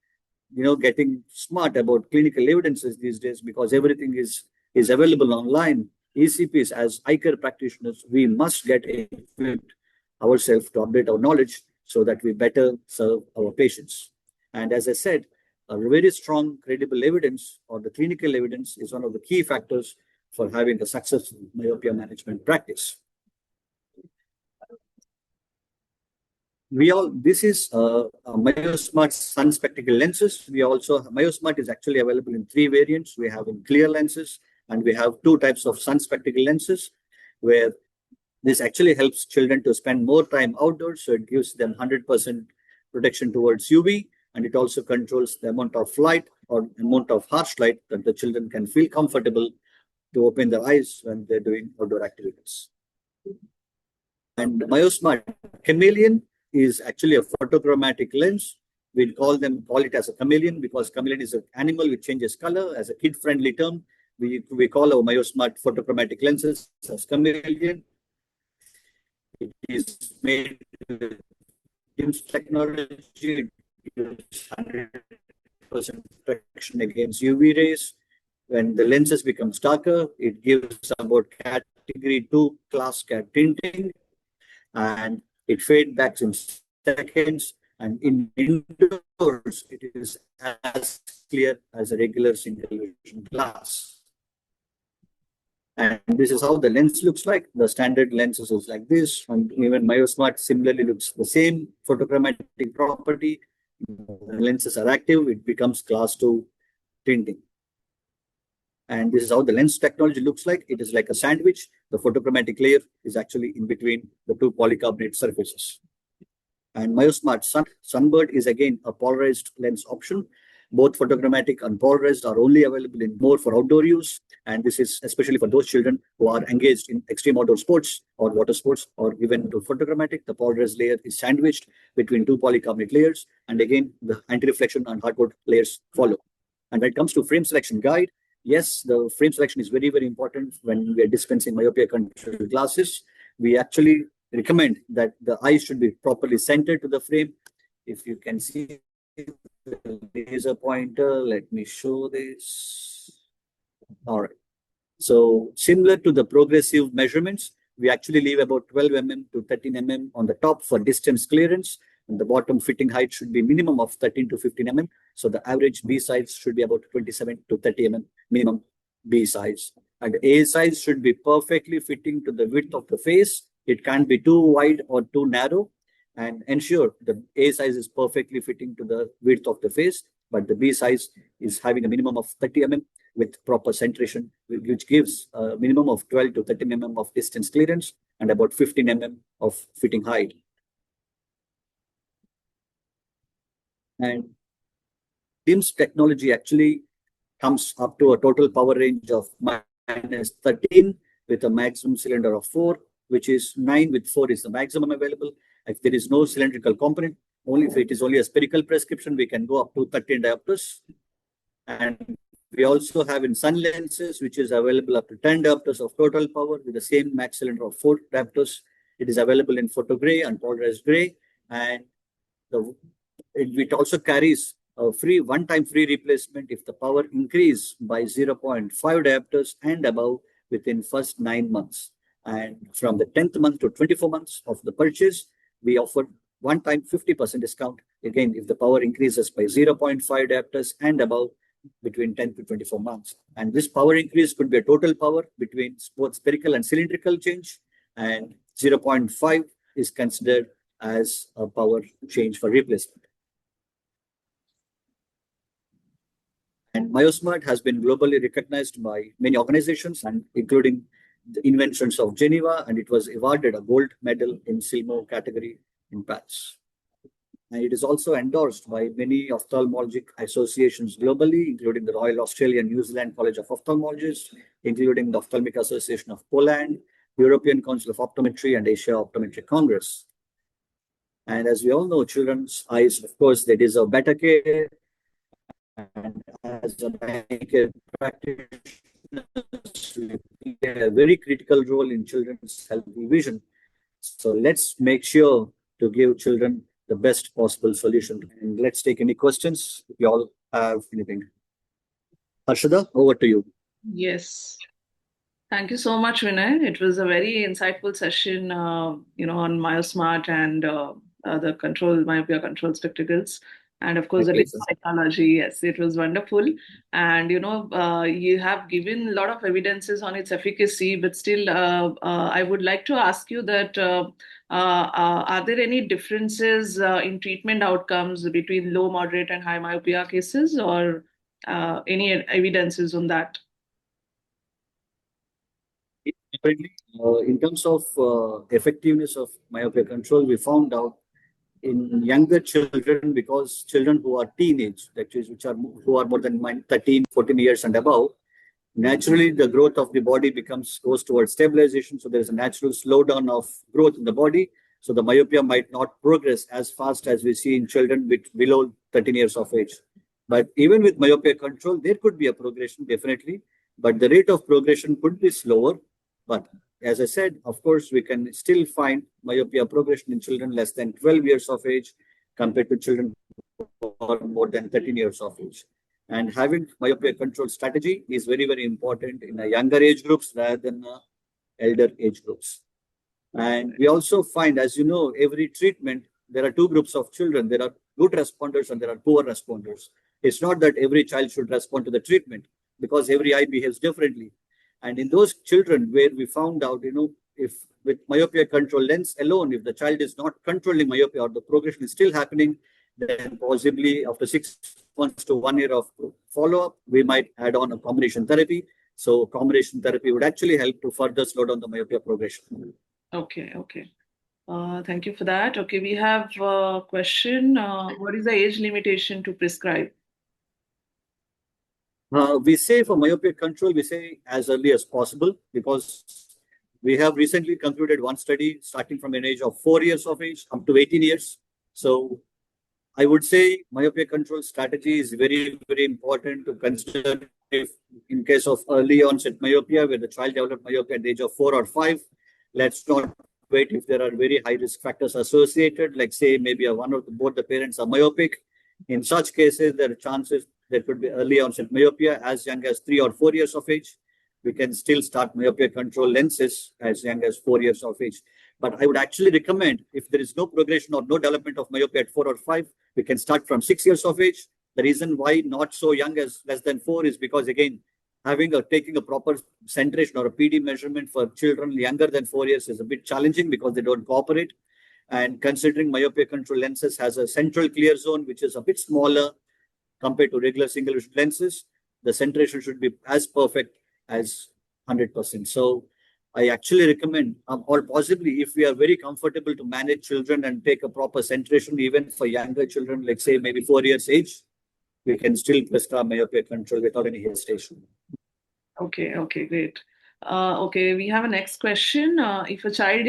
smart about clinical evidences these days because everything is available online. ECPs, as eye care practitioners, we must get equipped ourselves to update our knowledge so that we better serve our patients. And as I said, a very strong credible evidence or the clinical evidence is one of the key factors for having a successful myopia management practice. This is a MyoSmart sun spectacle lenses. MyoSmart is actually available in 3 variants. We have in clear lenses, and we have 2 types of sun spectacle lenses, where this actually helps children to spend more time outdoors. So it gives them 100% protection towards UV, and it also controls the amount of light or amount of harsh light that the children can feel comfortable to open their eyes when they're doing outdoor activities. And MyoSmart Chameleon is actually a photochromatic lens. We call it as a chameleon because chameleon is an animal which changes color. As a kid-friendly term, we call our MyoSmart photochromatic lenses as chameleon. It is made with DIMS technology. It gives 100% protection against UV rays. When the lenses become darker, it gives about category 2 class cat tinting, and it fades back in seconds. And in indoors, it is as clear as a regular single vision glass. And this is how the lens looks like. The standard lenses is like this, and even MyoSmart similarly looks the same photochromatic property. The lenses are active, it becomes class 2 tinting. And this is how the lens technology looks like. It is like a sandwich. The photochromatic layer is actually in between the 2 polycarbonate surfaces. And MyoSmart Sunbird is again a polarized lens option. Both photochromatic and polarized are only available in more for outdoor use. And this is especially for those children who are engaged in extreme outdoor sports or water sports or even to photochromatic. The polarized layer is sandwiched between 2 polycarbonate layers. And again, the anti-reflection and hardcoat layers follow. And when it comes to frame selection guide, yes, the frame selection is very, very important when we are dispensing myopia control glasses. We actually recommend that the eyes should be properly centered to the frame. If you can see the laser pointer, let me show this. All right. So similar to the progressive measurements, we actually leave about 12 mm to 13 mm on the top for distance clearance. And the bottom fitting height should be minimum of 13 to 15 mm. So the average B size should be about 27 to 30 mm minimum B size. And A size should be perfectly fitting to the width of the face. It can't be too wide or too narrow. And ensure the A size is perfectly fitting to the width of the face, but the B size is having a minimum of 30 mm with proper centration, which gives a minimum of 12 to 30 mm of distance clearance and about 15 mm of fitting height. And DIMS technology actually comes up to a total power range of minus 13 with a maximum cylinder of 4, which is 9 with 4 is the maximum available. If there is no cylindrical component, only if it is only a spherical prescription, we can go up to 13 diopters. And we also have in sun lenses, which is available up to 10 diopters of total power with the same max cylinder of 4 diopters. It is available in photo gray and polarized gray. And it also carries a one-time free replacement if the power increase by 0.5 diopters and above within first 9 months. And from the 10th month to 24 months of the purchase, we offer one-time 50% discount. Again, if the power increases by 0.5 diopters and above between 10 to 24 months. And this power increase could be a total power between both spherical and cylindrical change. And 0.5 is considered as a power change for replacement. And MyoSmart has been globally recognized by many organizations, and including the Inventions of Geneva, and it was awarded a gold medal in Silmo category in Paris. And it is also endorsed by many ophthalmologic associations globally, including the Royal Australian New Zealand College of Ophthalmologists, including the Ophthalmic Association of Poland, European Council of Optometry, and Asia Optometric Congress. And as we all know, children's eyes, of course, they deserve better care. And as a medical practitioner, we play a very critical role in children's healthy vision. So let's make sure to give children the best possible solution. And let's take any questions if you all have anything. Harshada, over to you. Yes. Thank you so much, Vinay. It was a very insightful session, on MyoSmart and the myopia control spectacles. And of course, the Okay, latest technology. Yes, it was wonderful. And you have given a lot of evidences on its efficacy, but still, I would like to ask you that are there any differences in treatment outcomes between low, moderate, and high myopia cases, or any evidences on that? definitely. In terms of effectiveness of myopia control, we found out in younger children, because children who are teenage, that is, who are more than 13, 14 years and above, naturally the growth of the body goes towards stabilization. So there is a natural slowdown of growth in the body. So the myopia might not progress as fast as we see in children with below 13 years of age. But even with myopia control, there could be a progression, definitely. But the rate of progression could be slower. But as I said, of course, we can still find myopia progression in children less than 12 years of age compared to children who are more than 13 years of age. And having myopia control strategy is very, very important in a younger age groups rather than elder age groups. And we also find, as you know, every treatment, there are two groups of children. There are good responders and there are poor responders. It's not that every child should respond to the treatment because every eye behaves differently. And in those children where we found out, if with myopia control lens alone, if the child is not controlling myopia or the progression is still happening, then possibly after 6 months to 1 year of follow-up, we might add on a combination therapy. So combination therapy would actually help to further slow down the myopia progression. Okay, okay. Thank you for that. Okay, we have a question. What is the age limitation to prescribe? We say for myopia control, we say as early as possible because we have recently concluded one study starting from an age of 4 years of age up to 18 years. So I would say myopia control strategy is very, very important to consider if in case of early onset myopia, where the child developed myopia at the age of 4 or 5, let's not wait if there are very high risk factors associated, like say maybe one or both the parents are myopic. In such cases, there are chances there could be early onset myopia as young as 3 or 4 years of age. We can still start myopia control lenses as young as 4 years of age. But I would actually recommend if there is no progression or no development of myopia at 4 or 5, we can start from 6 years of age. The reason why not so young as less than 4 is because, again, taking a proper centration or a PD measurement for children younger than 4 years is a bit challenging because they don't cooperate. And considering myopia control lenses has a central clear zone, which is a bit smaller compared to regular single vision lenses, the centration should be as perfect as 100%. So I actually recommend, or possibly if we are very comfortable to manage children and take a proper centration, even for younger children, like say maybe 4 years age, we can still prescribe myopia control without any hesitation. Okay, okay, great. Okay, we have a next question. If a child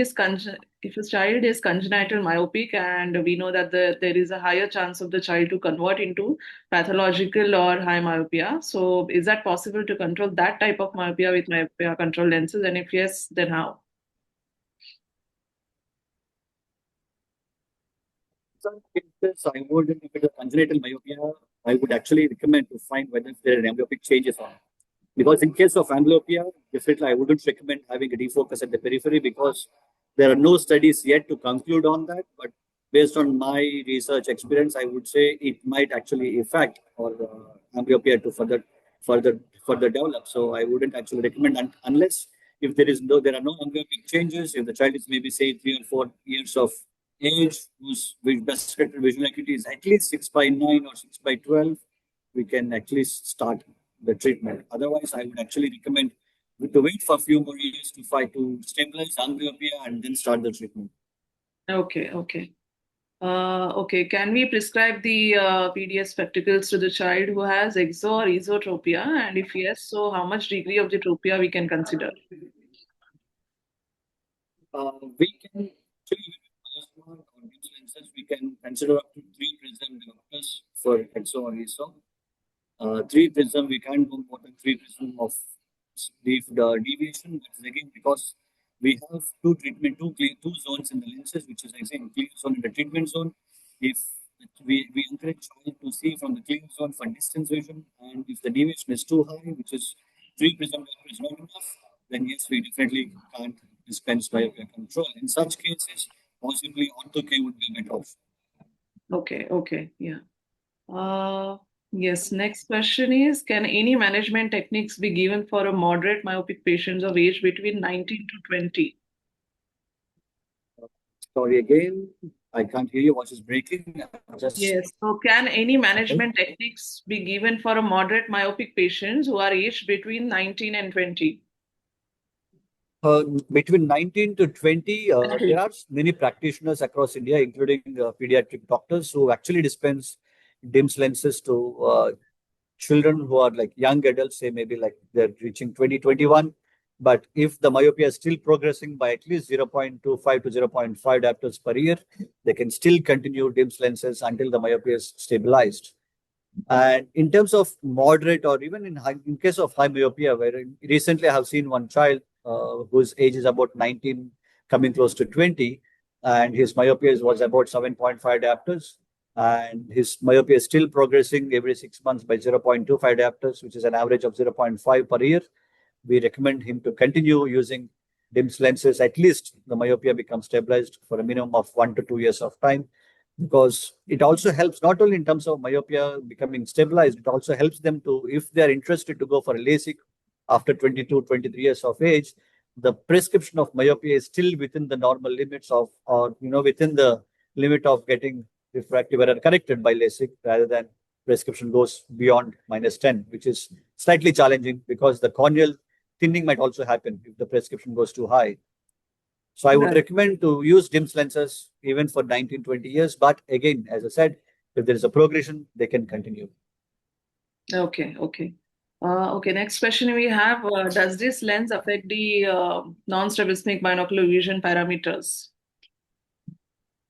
is congenital myopic, and we know that there is a higher chance of the child to convert into pathological or high myopia. So, is that possible to control that type of myopia with myopia control lenses? And if yes, then how? Some cases, I would, if it is congenital myopia, I would actually recommend to find whether there are amblyopic changes on. Because in case of amblyopia, definitely I wouldn't recommend having a defocus at the periphery because there are no studies yet to conclude on that. But based on my research experience, I would say it might actually affect or amblyopia to further develop. So I wouldn't actually recommend unless if there are no amblyoptic changes, if the child is maybe say 3 or 4 years of age, whose best visual acuity is at least 6/9 or 6/12, we can at least start the treatment. Otherwise, I would actually recommend to wait for a few more years to stabilize amblyopia and then start the treatment. Okay, okay. Okay, can we prescribe the PDS spectacles to the child who has exo or esotropia? And if yes, so how much degree of the tropia we can consider? We can actually, or lenses, we can consider up to 3 prism diopters for exo or ESO. 3 prism, we can't go more than 3 prism of the deviation. That is again because we have two zones in the lenses, which is again clear zone and the treatment zone. If we encourage child to see from the clear zone for distance vision, and if the deviation is too high, which is 3 prism is not enough, then yes, we definitely can't dispense myopia control. In such cases, possibly ortho K would be a better option. Okay, okay, yeah. Uh, yes, next question is, can any management techniques be given for a moderate myopic patients of age between 19 to 20? Sorry again, I can't hear you. Voice is breaking. Just Yes. So can any okay. management techniques be given for a moderate myopic patients who are aged between 19 and 20? Between 19 to 20, there 20. are many practitioners across India, including pediatric doctors, who actually dispense DIMS lenses to children who are like young adults, say maybe like they're reaching 2021. But if the myopia is still progressing by at least 0.25 to 0.5 diopters per year, they can still continue DIMS lenses until the myopia is stabilized. And in terms of moderate or even in case of high myopia, where recently I have seen one child whose age is about 19, coming close to 20, and his myopia was about 7.5 diopters. And his myopia is still progressing every 6 months by 0.25 diopters, which is an average of 0.5 per year. We recommend him to continue using DIMS lenses. At least the myopia becomes stabilized for a minimum of 1 to 2 years of time, because it also helps not only in terms of myopia becoming stabilized, it also helps them to, if they are interested to go for a LASIK after 22, 23 years of age, the prescription of myopia is still within the normal limits of, or, within the limit of getting refractive error corrected by LASIK, rather than prescription goes beyond -10, which is slightly challenging because the corneal thinning might also happen if the prescription goes too high. So I would Right. recommend to use DIMS lenses even for 19, 20 years. But again, as I said, if there is a progression, they can continue. Okay, okay. Okay, next question we have, does this lens affect the non-strabismic binocular vision parameters?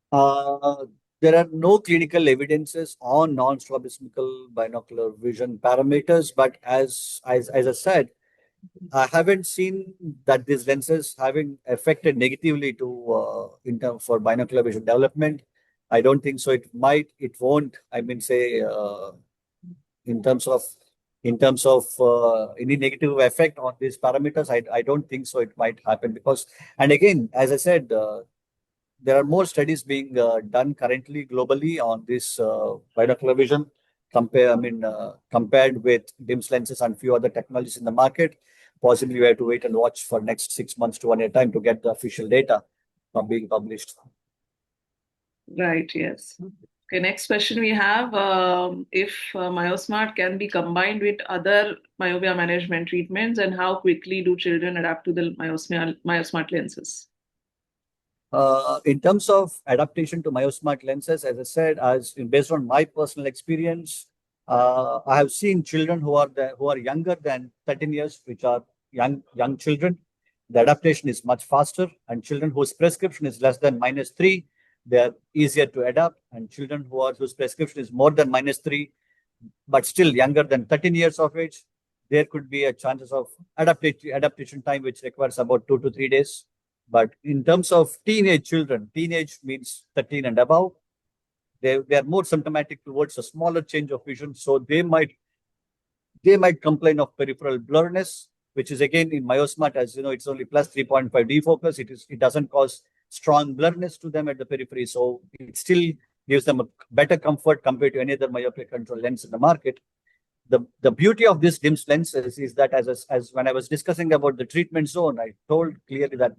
Uh, there are no clinical evidences on non-strabismical binocular vision parameters, but as I said, I haven't seen that these lenses having affected negatively to in terms for binocular vision development. I don't think so. It won't. I mean, say in terms of any negative effect on these parameters, I don't think so. It might happen because, and again, as I said, there are more studies being done currently globally on this binocular vision. Compared with DIMS lenses and few other technologies in the market, possibly we have to wait and watch for next 6 months to 1 year time to get the official data from being published. Right, yes. Okay, next question we have, if Myosmart can be combined with other myopia management treatments, and how quickly do children adapt to the Myosmart lenses? In terms of adaptation to myosmart lenses, as I said, based on my personal experience, I have seen children who are younger than 13 years, which are young children. The adaptation is much faster, and children whose prescription is less than -3, they are easier to adapt. And children whose prescription is more than -3, but still younger than 13 years of age, there could be a chances of adaptation time, which requires about 2 to 3 days. But in terms of teenage children, teenage means 13 and above, they are more symptomatic towards a smaller change of vision. So they might complain of peripheral blurriness, which is again in myosmart, as you know, it's only plus 3.5 defocus. It doesn't cause strong blurriness to them at the periphery. So it still gives them a better comfort compared to any other myopia control lens in the market. The beauty of this DIMS lenses is that as when I was discussing about the treatment zone, I told clearly that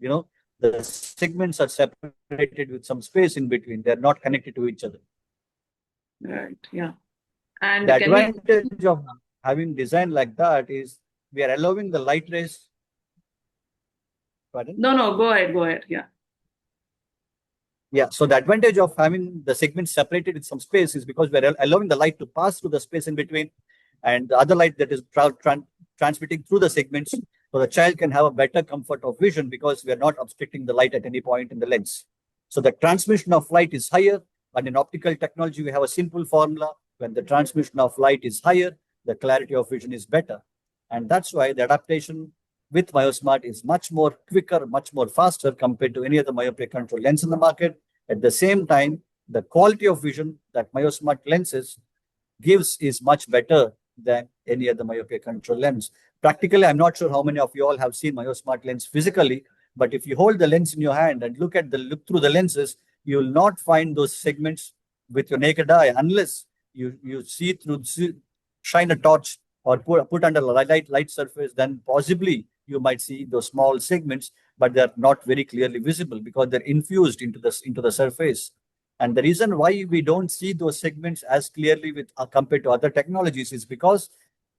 the segments are separated with some space in between. They're not connected to each other. Right, yeah. The And can we? advantage of having design like that is we are allowing the light rays. Pardon? No, no, go ahead, go ahead. Yeah. Yeah. So the advantage of having the segments separated with some space is because we're allowing the light to pass through the space in between, and the other light that is transmitting through the segments, so the child can have a better comfort of vision because we are not obstructing the light at any point in the lens. So the transmission of light is higher, and in optical technology, we have a simple formula. When the transmission of light is higher, the clarity of vision is better. And that's why the adaptation with MyoSmart is much more quicker, much more faster compared to any other myopia control lens in the market. At the same time, the quality of vision that MyoSmart lenses gives is much better than any other myopia control lens. Practically, I'm not sure how many of you all have seen MyoSmart lens physically, but if you hold the lens in your hand and look through the lenses, you will not find those segments with your naked eye unless you see through, shine a torch or put under a light surface, then possibly you might see those small segments, but they're not very clearly visible because they're infused into the surface. And the reason why we don't see those segments as clearly with compared to other technologies is because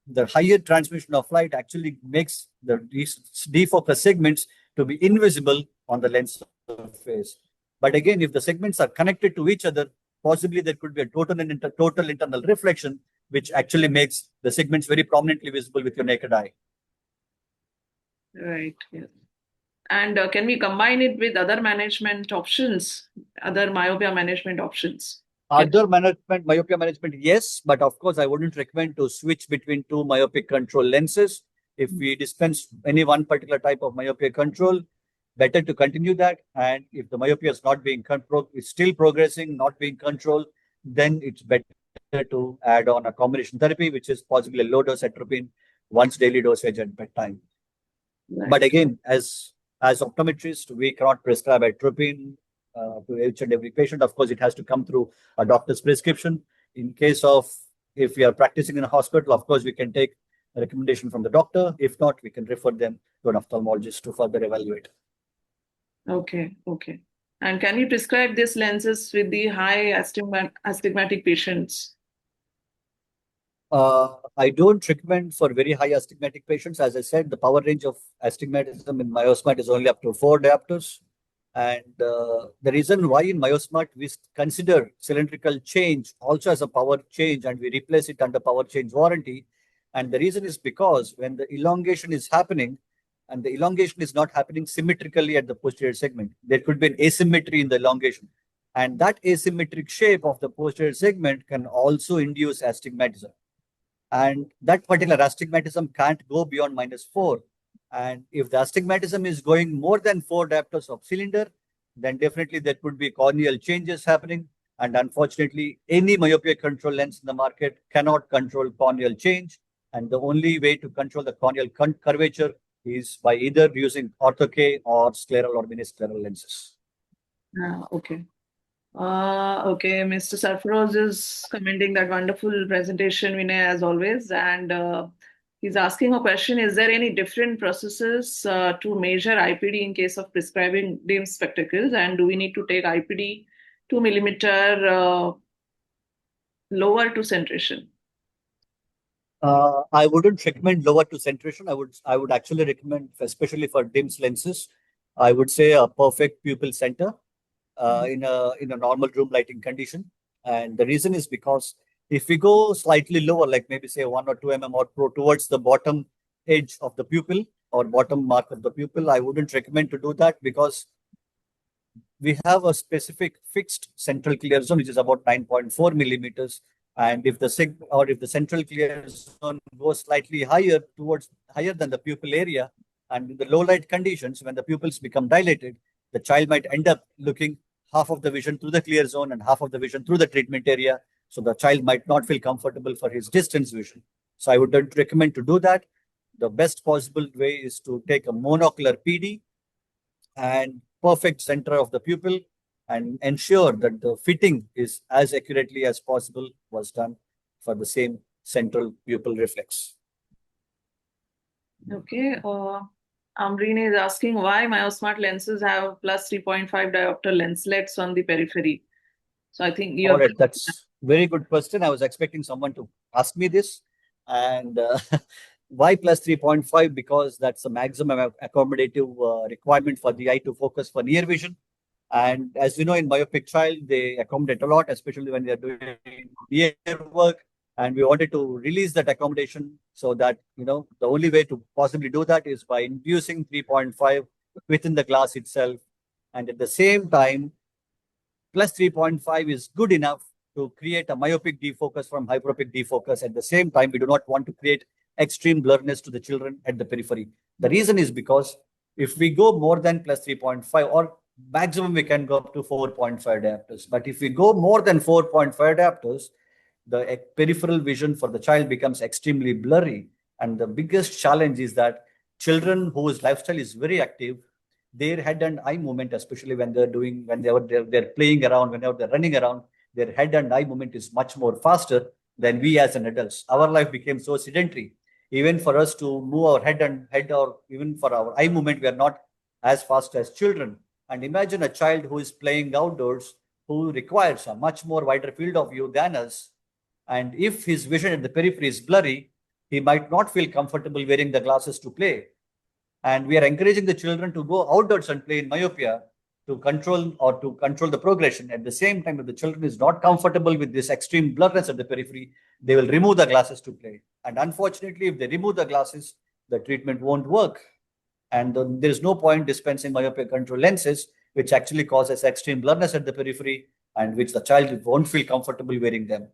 the higher transmission of light actually makes these defocus segments to be invisible on the lens surface. But again, if the segments are connected to each other, possibly there could be a total internal reflection, which actually makes the segments very prominently visible with your naked eye. Right. Yes. And can we combine it with other management options, other myopia management options? Other management, myopia management, yes, but of course, I wouldn't recommend to switch between two myopic control lenses. If we dispense any one particular type of myopia control, better to continue that. And if the myopia is not being is still progressing, not being controlled, then it's better to add on a combination therapy, which is possibly a low dose atropine, once daily dosage at bedtime. Right. But again, as optometrists, we cannot prescribe atropine to each and every patient. Of course, it has to come through a doctor's prescription. In case of if we are practicing in a hospital, of course, we can take a recommendation from the doctor. If not, we can refer them to an ophthalmologist to further evaluate. Okay. Okay. And can you prescribe these lenses with the high astigmatic patients? I don't recommend for very high astigmatic patients. As I said, the power range of astigmatism in myosmart is only up to 4 diopters. And the reason why in myosmart we consider cylindrical change also as a power change and we replace it under power change warranty. And the reason is because when the elongation is happening, and the elongation is not happening symmetrically at the posterior segment, there could be an asymmetry in the elongation. And that asymmetric shape of the posterior segment can also induce astigmatism. And that particular astigmatism can't go beyond -4. And if the astigmatism is going more than 4 diopters of cylinder, then definitely there could be corneal changes happening. And unfortunately, any myopia control lens in the market cannot control corneal change. And the only way to control the corneal curvature is by either using ortho-K or scleral or mini-scleral lenses. Okay. Okay, Mr. Sarfaroz is commenting that wonderful presentation, Vinay, as always. And he's asking a question, is there any different processes to measure IPD in case of prescribing dim spectacles? And do we need to take IPD 2 millimeter lower to centration? I wouldn't recommend lower to centration. I would actually recommend, especially for DIMS lenses, I would say a perfect pupil center in a normal room lighting condition. And the reason is because if we go slightly lower, like maybe say 1 or 2 mm or pro towards the bottom edge of the pupil or bottom mark of the pupil, I wouldn't recommend to do that because we have a specific fixed central clear zone, which is about 9.4 millimeters. And if the central clear zone goes slightly higher than the pupil area, and in the low light conditions, when the pupils become dilated, the child might end up looking half of the vision through the clear zone and half of the vision through the treatment area. So the child might not feel comfortable for his distance vision. So I would recommend to do that. The best possible way is to take a monocular PD and perfect center of the pupil and ensure that the fitting is as accurately as possible was done for the same central pupil reflex. Okay. Amreen is asking why Myosmart lenses have plus 3.5 diopter lenslets on the periphery. So I think you All have. right, that's very good question. I was expecting someone to ask me this. And why plus 3.5? Because that's the maximum accommodative requirement for the eye to focus for near vision. And as you know, in myopic child, they accommodate a lot, especially when they're doing near work. And we wanted to release that accommodation so that, the only way to possibly do that is by inducing 3.5 within the glass itself. And at the same time, plus 3.5 is good enough to create a myopic defocus from hyperopic defocus. At the same time, we do not want to create extreme blurriness to the children at the periphery. The reason is because if we go more than plus 3.5 or maximum, we can go up to 4.5 diopters. But if we go more than 4.5 diopters, the peripheral vision for the child becomes extremely blurry. And the biggest challenge is that children whose lifestyle is very active, their head and eye movement, especially when they're playing around, whenever they're running around, their head and eye movement is much more faster than we as an adults. Our life became so sedentary. Even for us to move our head or even for our eye movement, we are not as fast as children. And imagine a child who is playing outdoors, who requires a much more wider field of view than us. And if his vision at the periphery is blurry, he might not feel comfortable wearing the glasses to play. And we are encouraging the children to go outdoors and play in myopia to control the progression. At the same time, if the children is not comfortable with this extreme blurriness at the periphery, they will remove the glasses to play. And unfortunately, if they remove the glasses, the treatment won't work. And there is no point dispensing myopia control lenses, which actually causes extreme blurriness at the periphery and which the child won't feel comfortable wearing them.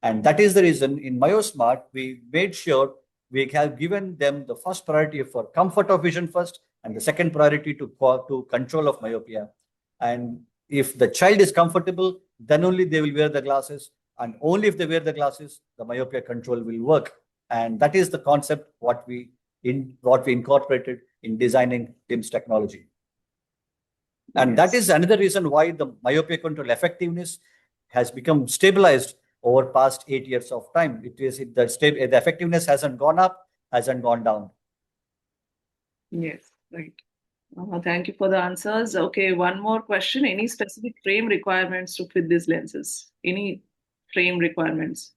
And that is the reason in MyoSmart, we made sure we have given them the first priority for comfort of vision first, and the second priority to control of myopia. And if the child is comfortable, then only they will wear the glasses. And only if they wear the glasses, the myopia control will work. And that is the concept what we incorporated in designing DIMS technology. And that is another reason why the myopia control effectiveness has become stabilized over past 8 years of time. The effectiveness hasn't gone up, hasn't gone down. Yes, right. Thank you for the answers. Okay, one more question. Any specific frame requirements to fit these lenses? Any frame requirements?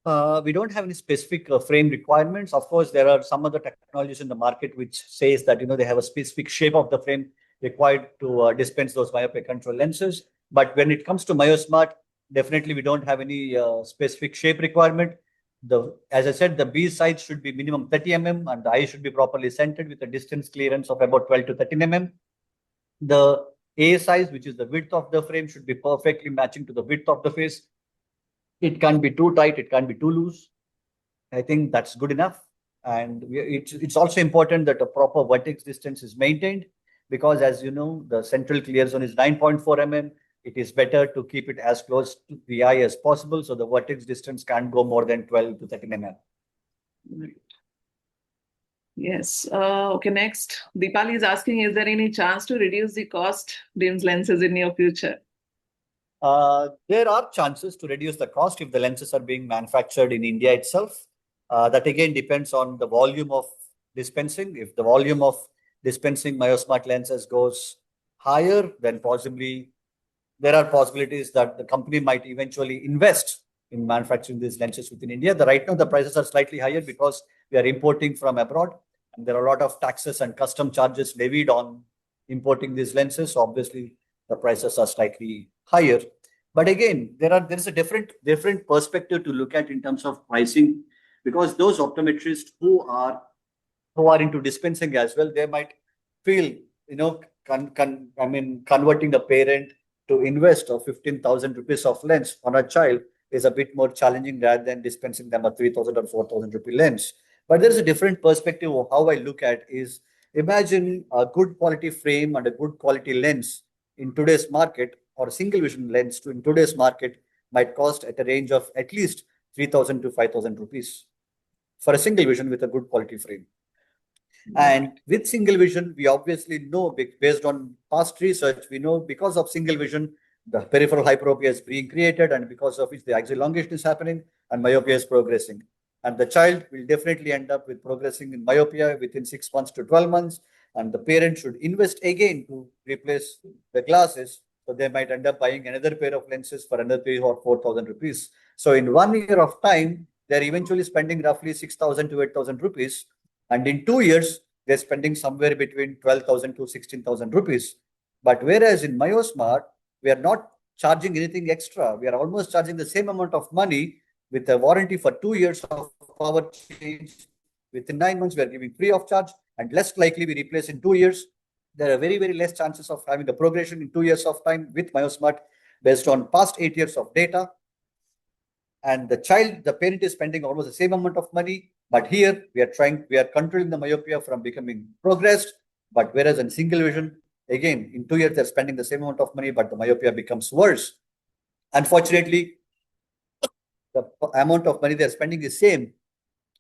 We don't have any specific frame requirements. Of course, there are some other technologies in the market which says that they have a specific shape of the frame required to dispense those myopia control lenses. But when it comes to MyoSmart, definitely we don't have any specific shape requirement. As I said, the B size should be minimum 30 mm and the eye should be properly centered with a distance clearance of about 12 to 13 mm. The A size, which is the width of the frame, should be perfectly matching to the width of the face. It can't be too tight, it can't be too loose. I think that's good enough. And it's also important that a proper vertex distance is maintained because, as you know, the central clear zone is 9.4 mm. It is better to keep it as close to the eye as possible. So the vertex distance can't go more than 12 to 13 mm. Right. Yes. Okay, next. Deepali is asking, is there any chance to reduce the cost DIMS lenses in near future? There are chances to reduce the cost if the lenses are being manufactured in India itself. That again depends on the volume of dispensing. If the volume of dispensing MyoSmart lenses goes higher, then possibly there are possibilities that the company might eventually invest in manufacturing these lenses within India. Right now, the prices are slightly higher because we are importing from abroad, and there are a lot of taxes and custom charges levied on importing these lenses. So obviously, the prices are slightly higher. But again, there is a different perspective to look at in terms of pricing, because those optometrists who are into dispensing as well, they might feel, converting the parent to invest of 15,000 rupees of lens on a child is a bit more challenging rather than dispensing them a 3,000 or 4,000 rupee lens. But there is a different perspective of how I look at is, imagine a good quality frame and a good quality lens in today's market, or a single vision lens in today's market might cost at a range of at least 3,000 to 5,000 rupees for a single vision with a good quality frame. And with single vision, we obviously know, based on past research, we know because of single vision, the peripheral hyperopia is being created, and because of which the axial elongation is happening and myopia is progressing. And the child will definitely end up with progressing in myopia within 6 months to 12 months. And the parent should invest again to replace the glasses. So they might end up buying another pair of lenses for another 3 or 4,000 rupees. So in 1 year of time, they're eventually spending roughly 6,000 to 8,000 rupees. And in 2 years, they're spending somewhere between 12,000 to 16,000 rupees. But whereas in MyoSmart, we are not charging anything extra. We are almost charging the same amount of money with a warranty for 2 years of power change. Within 9 months, we are giving free of charge, and less likely we replace in 2 years. There are very, very less chances of having a progression in 2 years of time with MyoSmart based on past 8 years of data. And the parent is spending almost the same amount of money. But here we are controlling the myopia from becoming progressed. But whereas in single vision, again, in 2 years, they're spending the same amount of money, but the myopia becomes worse. Unfortunately, the amount of money they're spending is same,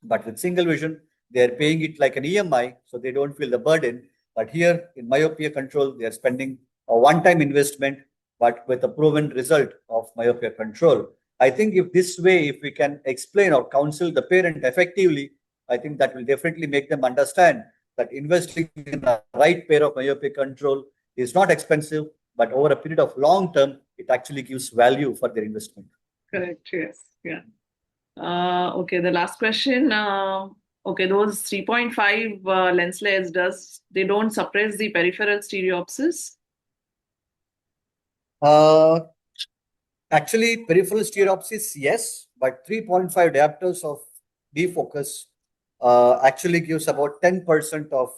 but with single vision, they're paying it like an EMI, so they don't feel the burden. But here in myopia control, they're spending a one-time investment, but with a proven result of myopia control. I think if we can explain or counsel the parent effectively, I think that will definitely make them understand that investing in the right pair of myopia control is not expensive, but over a period of long term, it actually gives value for their investment. Correct. Yes. Yeah. Okay. The last question. Okay, those 3.5 lens layers they don't suppress the peripheral stereopsis? Uh, Actually, peripheral stereopsis, yes, but 3.5 diopters of defocus actually gives about 10% of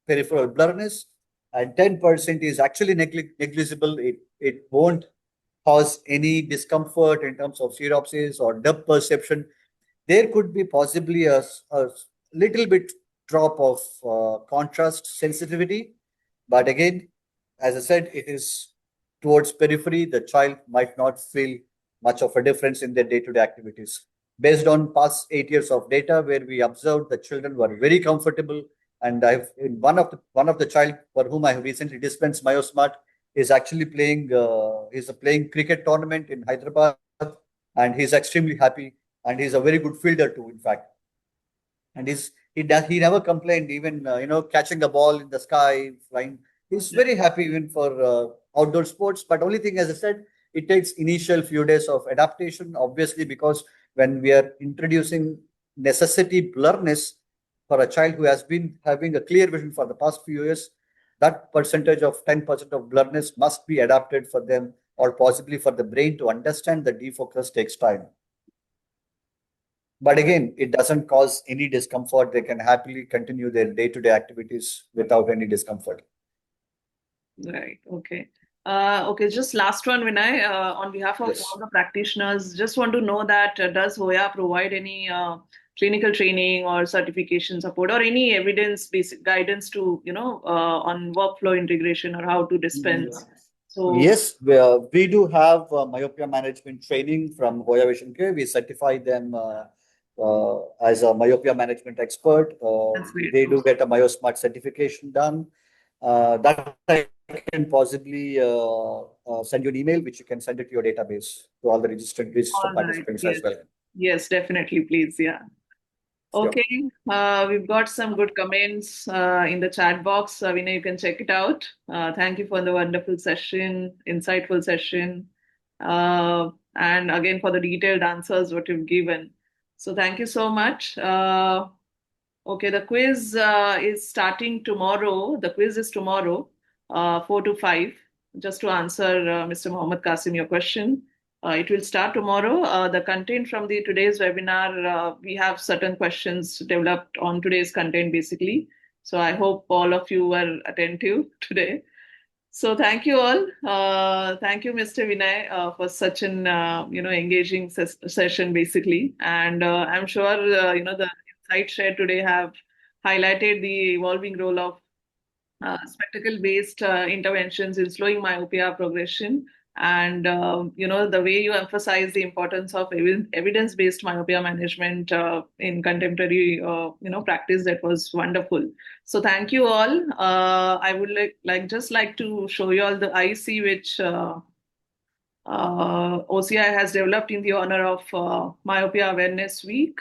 peripheral blurriness, and 10% is actually negligible. It won't cause any discomfort in terms of stereopsis or depth perception. There could be possibly a little bit drop of contrast sensitivity, but again, as I said, it is towards periphery. The child might not feel much of a difference in their day-to-day activities. Based on past 8 years of data, where we observed the children were very comfortable, and I've in one of the child for whom I have recently dispensed MyoSmart is actually playing. He's playing cricket tournament in Hyderabad, and he's extremely happy, and he's a very good fielder too, in fact. And he never complained, even catching a ball in the sky, flying. He's very happy even for outdoor sports. But only thing, as I said, it takes initial few days of adaptation, obviously, because when we are introducing necessity blurriness for a child who has been having a clear vision for the past few years, that percentage of 10% of blurriness must be adapted for them, or possibly for the brain to understand the defocus takes time. But again, it doesn't cause any discomfort. They can happily continue their day-to-day activities without any discomfort. Right. Okay. Okay, just last one, Vinay. On behalf of all Yes. the practitioners, just want to know that does Hoya provide any clinical training or certification support or any evidence-based guidance to, on workflow integration or how to dispense? So Yes, we do have myopia management training from Hoya Vision Care. We certify them as a myopia management expert. that's great. They do get a MyoSmart certification done. That I can possibly send you an email, which you can send it to your database to all the registered All right. participants Yes. as well. Yes, definitely, please. Yeah. Sure. Okay, we've got some good comments in the chat box. Vinay, you can check it out. Thank you for the wonderful session, insightful session, and again for the detailed answers what you've given. So thank you so much. Okay, the quiz is starting tomorrow. The quiz is tomorrow, 4 to 5. Just to answer Mr. Mohammed Qasim, your question. It will start tomorrow. The content from the today's webinar, we have certain questions developed on today's content basically. So I hope all of you were attentive today. So thank you all. Thank you, Mr. Vinay, for such an engaging session basically. And I'm sure the insights shared today have highlighted the evolving role of spectacle-based interventions in slowing myopia progression. And the way you emphasize the importance of evidence-based myopia management in contemporary practice, that was wonderful. So thank you all. I would like to show you all the IC which OCI has developed in the honor of Myopia Awareness Week.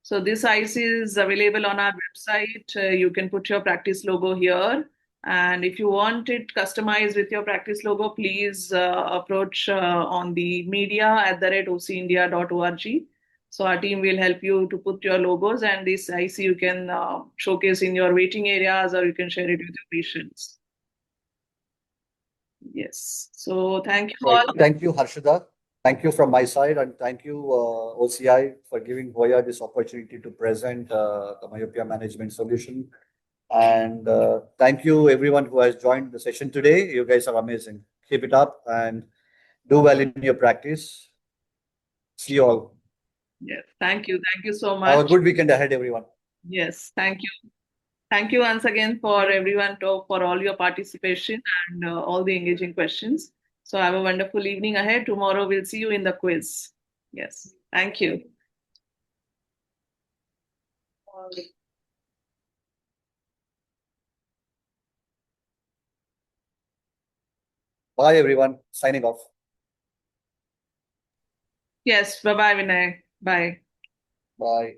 So this IC is available on our website. You can put your practice logo here. And if you want it customized with your practice logo, please approach on the media@ocindia.org. So our team will help you to put your logos, and this IC you can showcase in your waiting areas, or you can share it with your patients. Yes. So thank you Right. all. Thank you, Harshada. Thank you from my side, and thank you, OCI, for giving Hoya this opportunity to present the myopia management solution. And thank you, everyone who has joined the session today. You guys are amazing. Keep it up and do well in your practice. See you all. Yes. Thank you. Thank you so Have a much. good weekend ahead, everyone. Yes. Thank you. Thank you once again for everyone for all your participation and all the engaging questions. So have a wonderful evening ahead. Tomorrow we'll see you in the quiz. Yes. Thank you. Bye, everyone. Signing off. Yes. Bye bye, Vinay. Bye. Bye.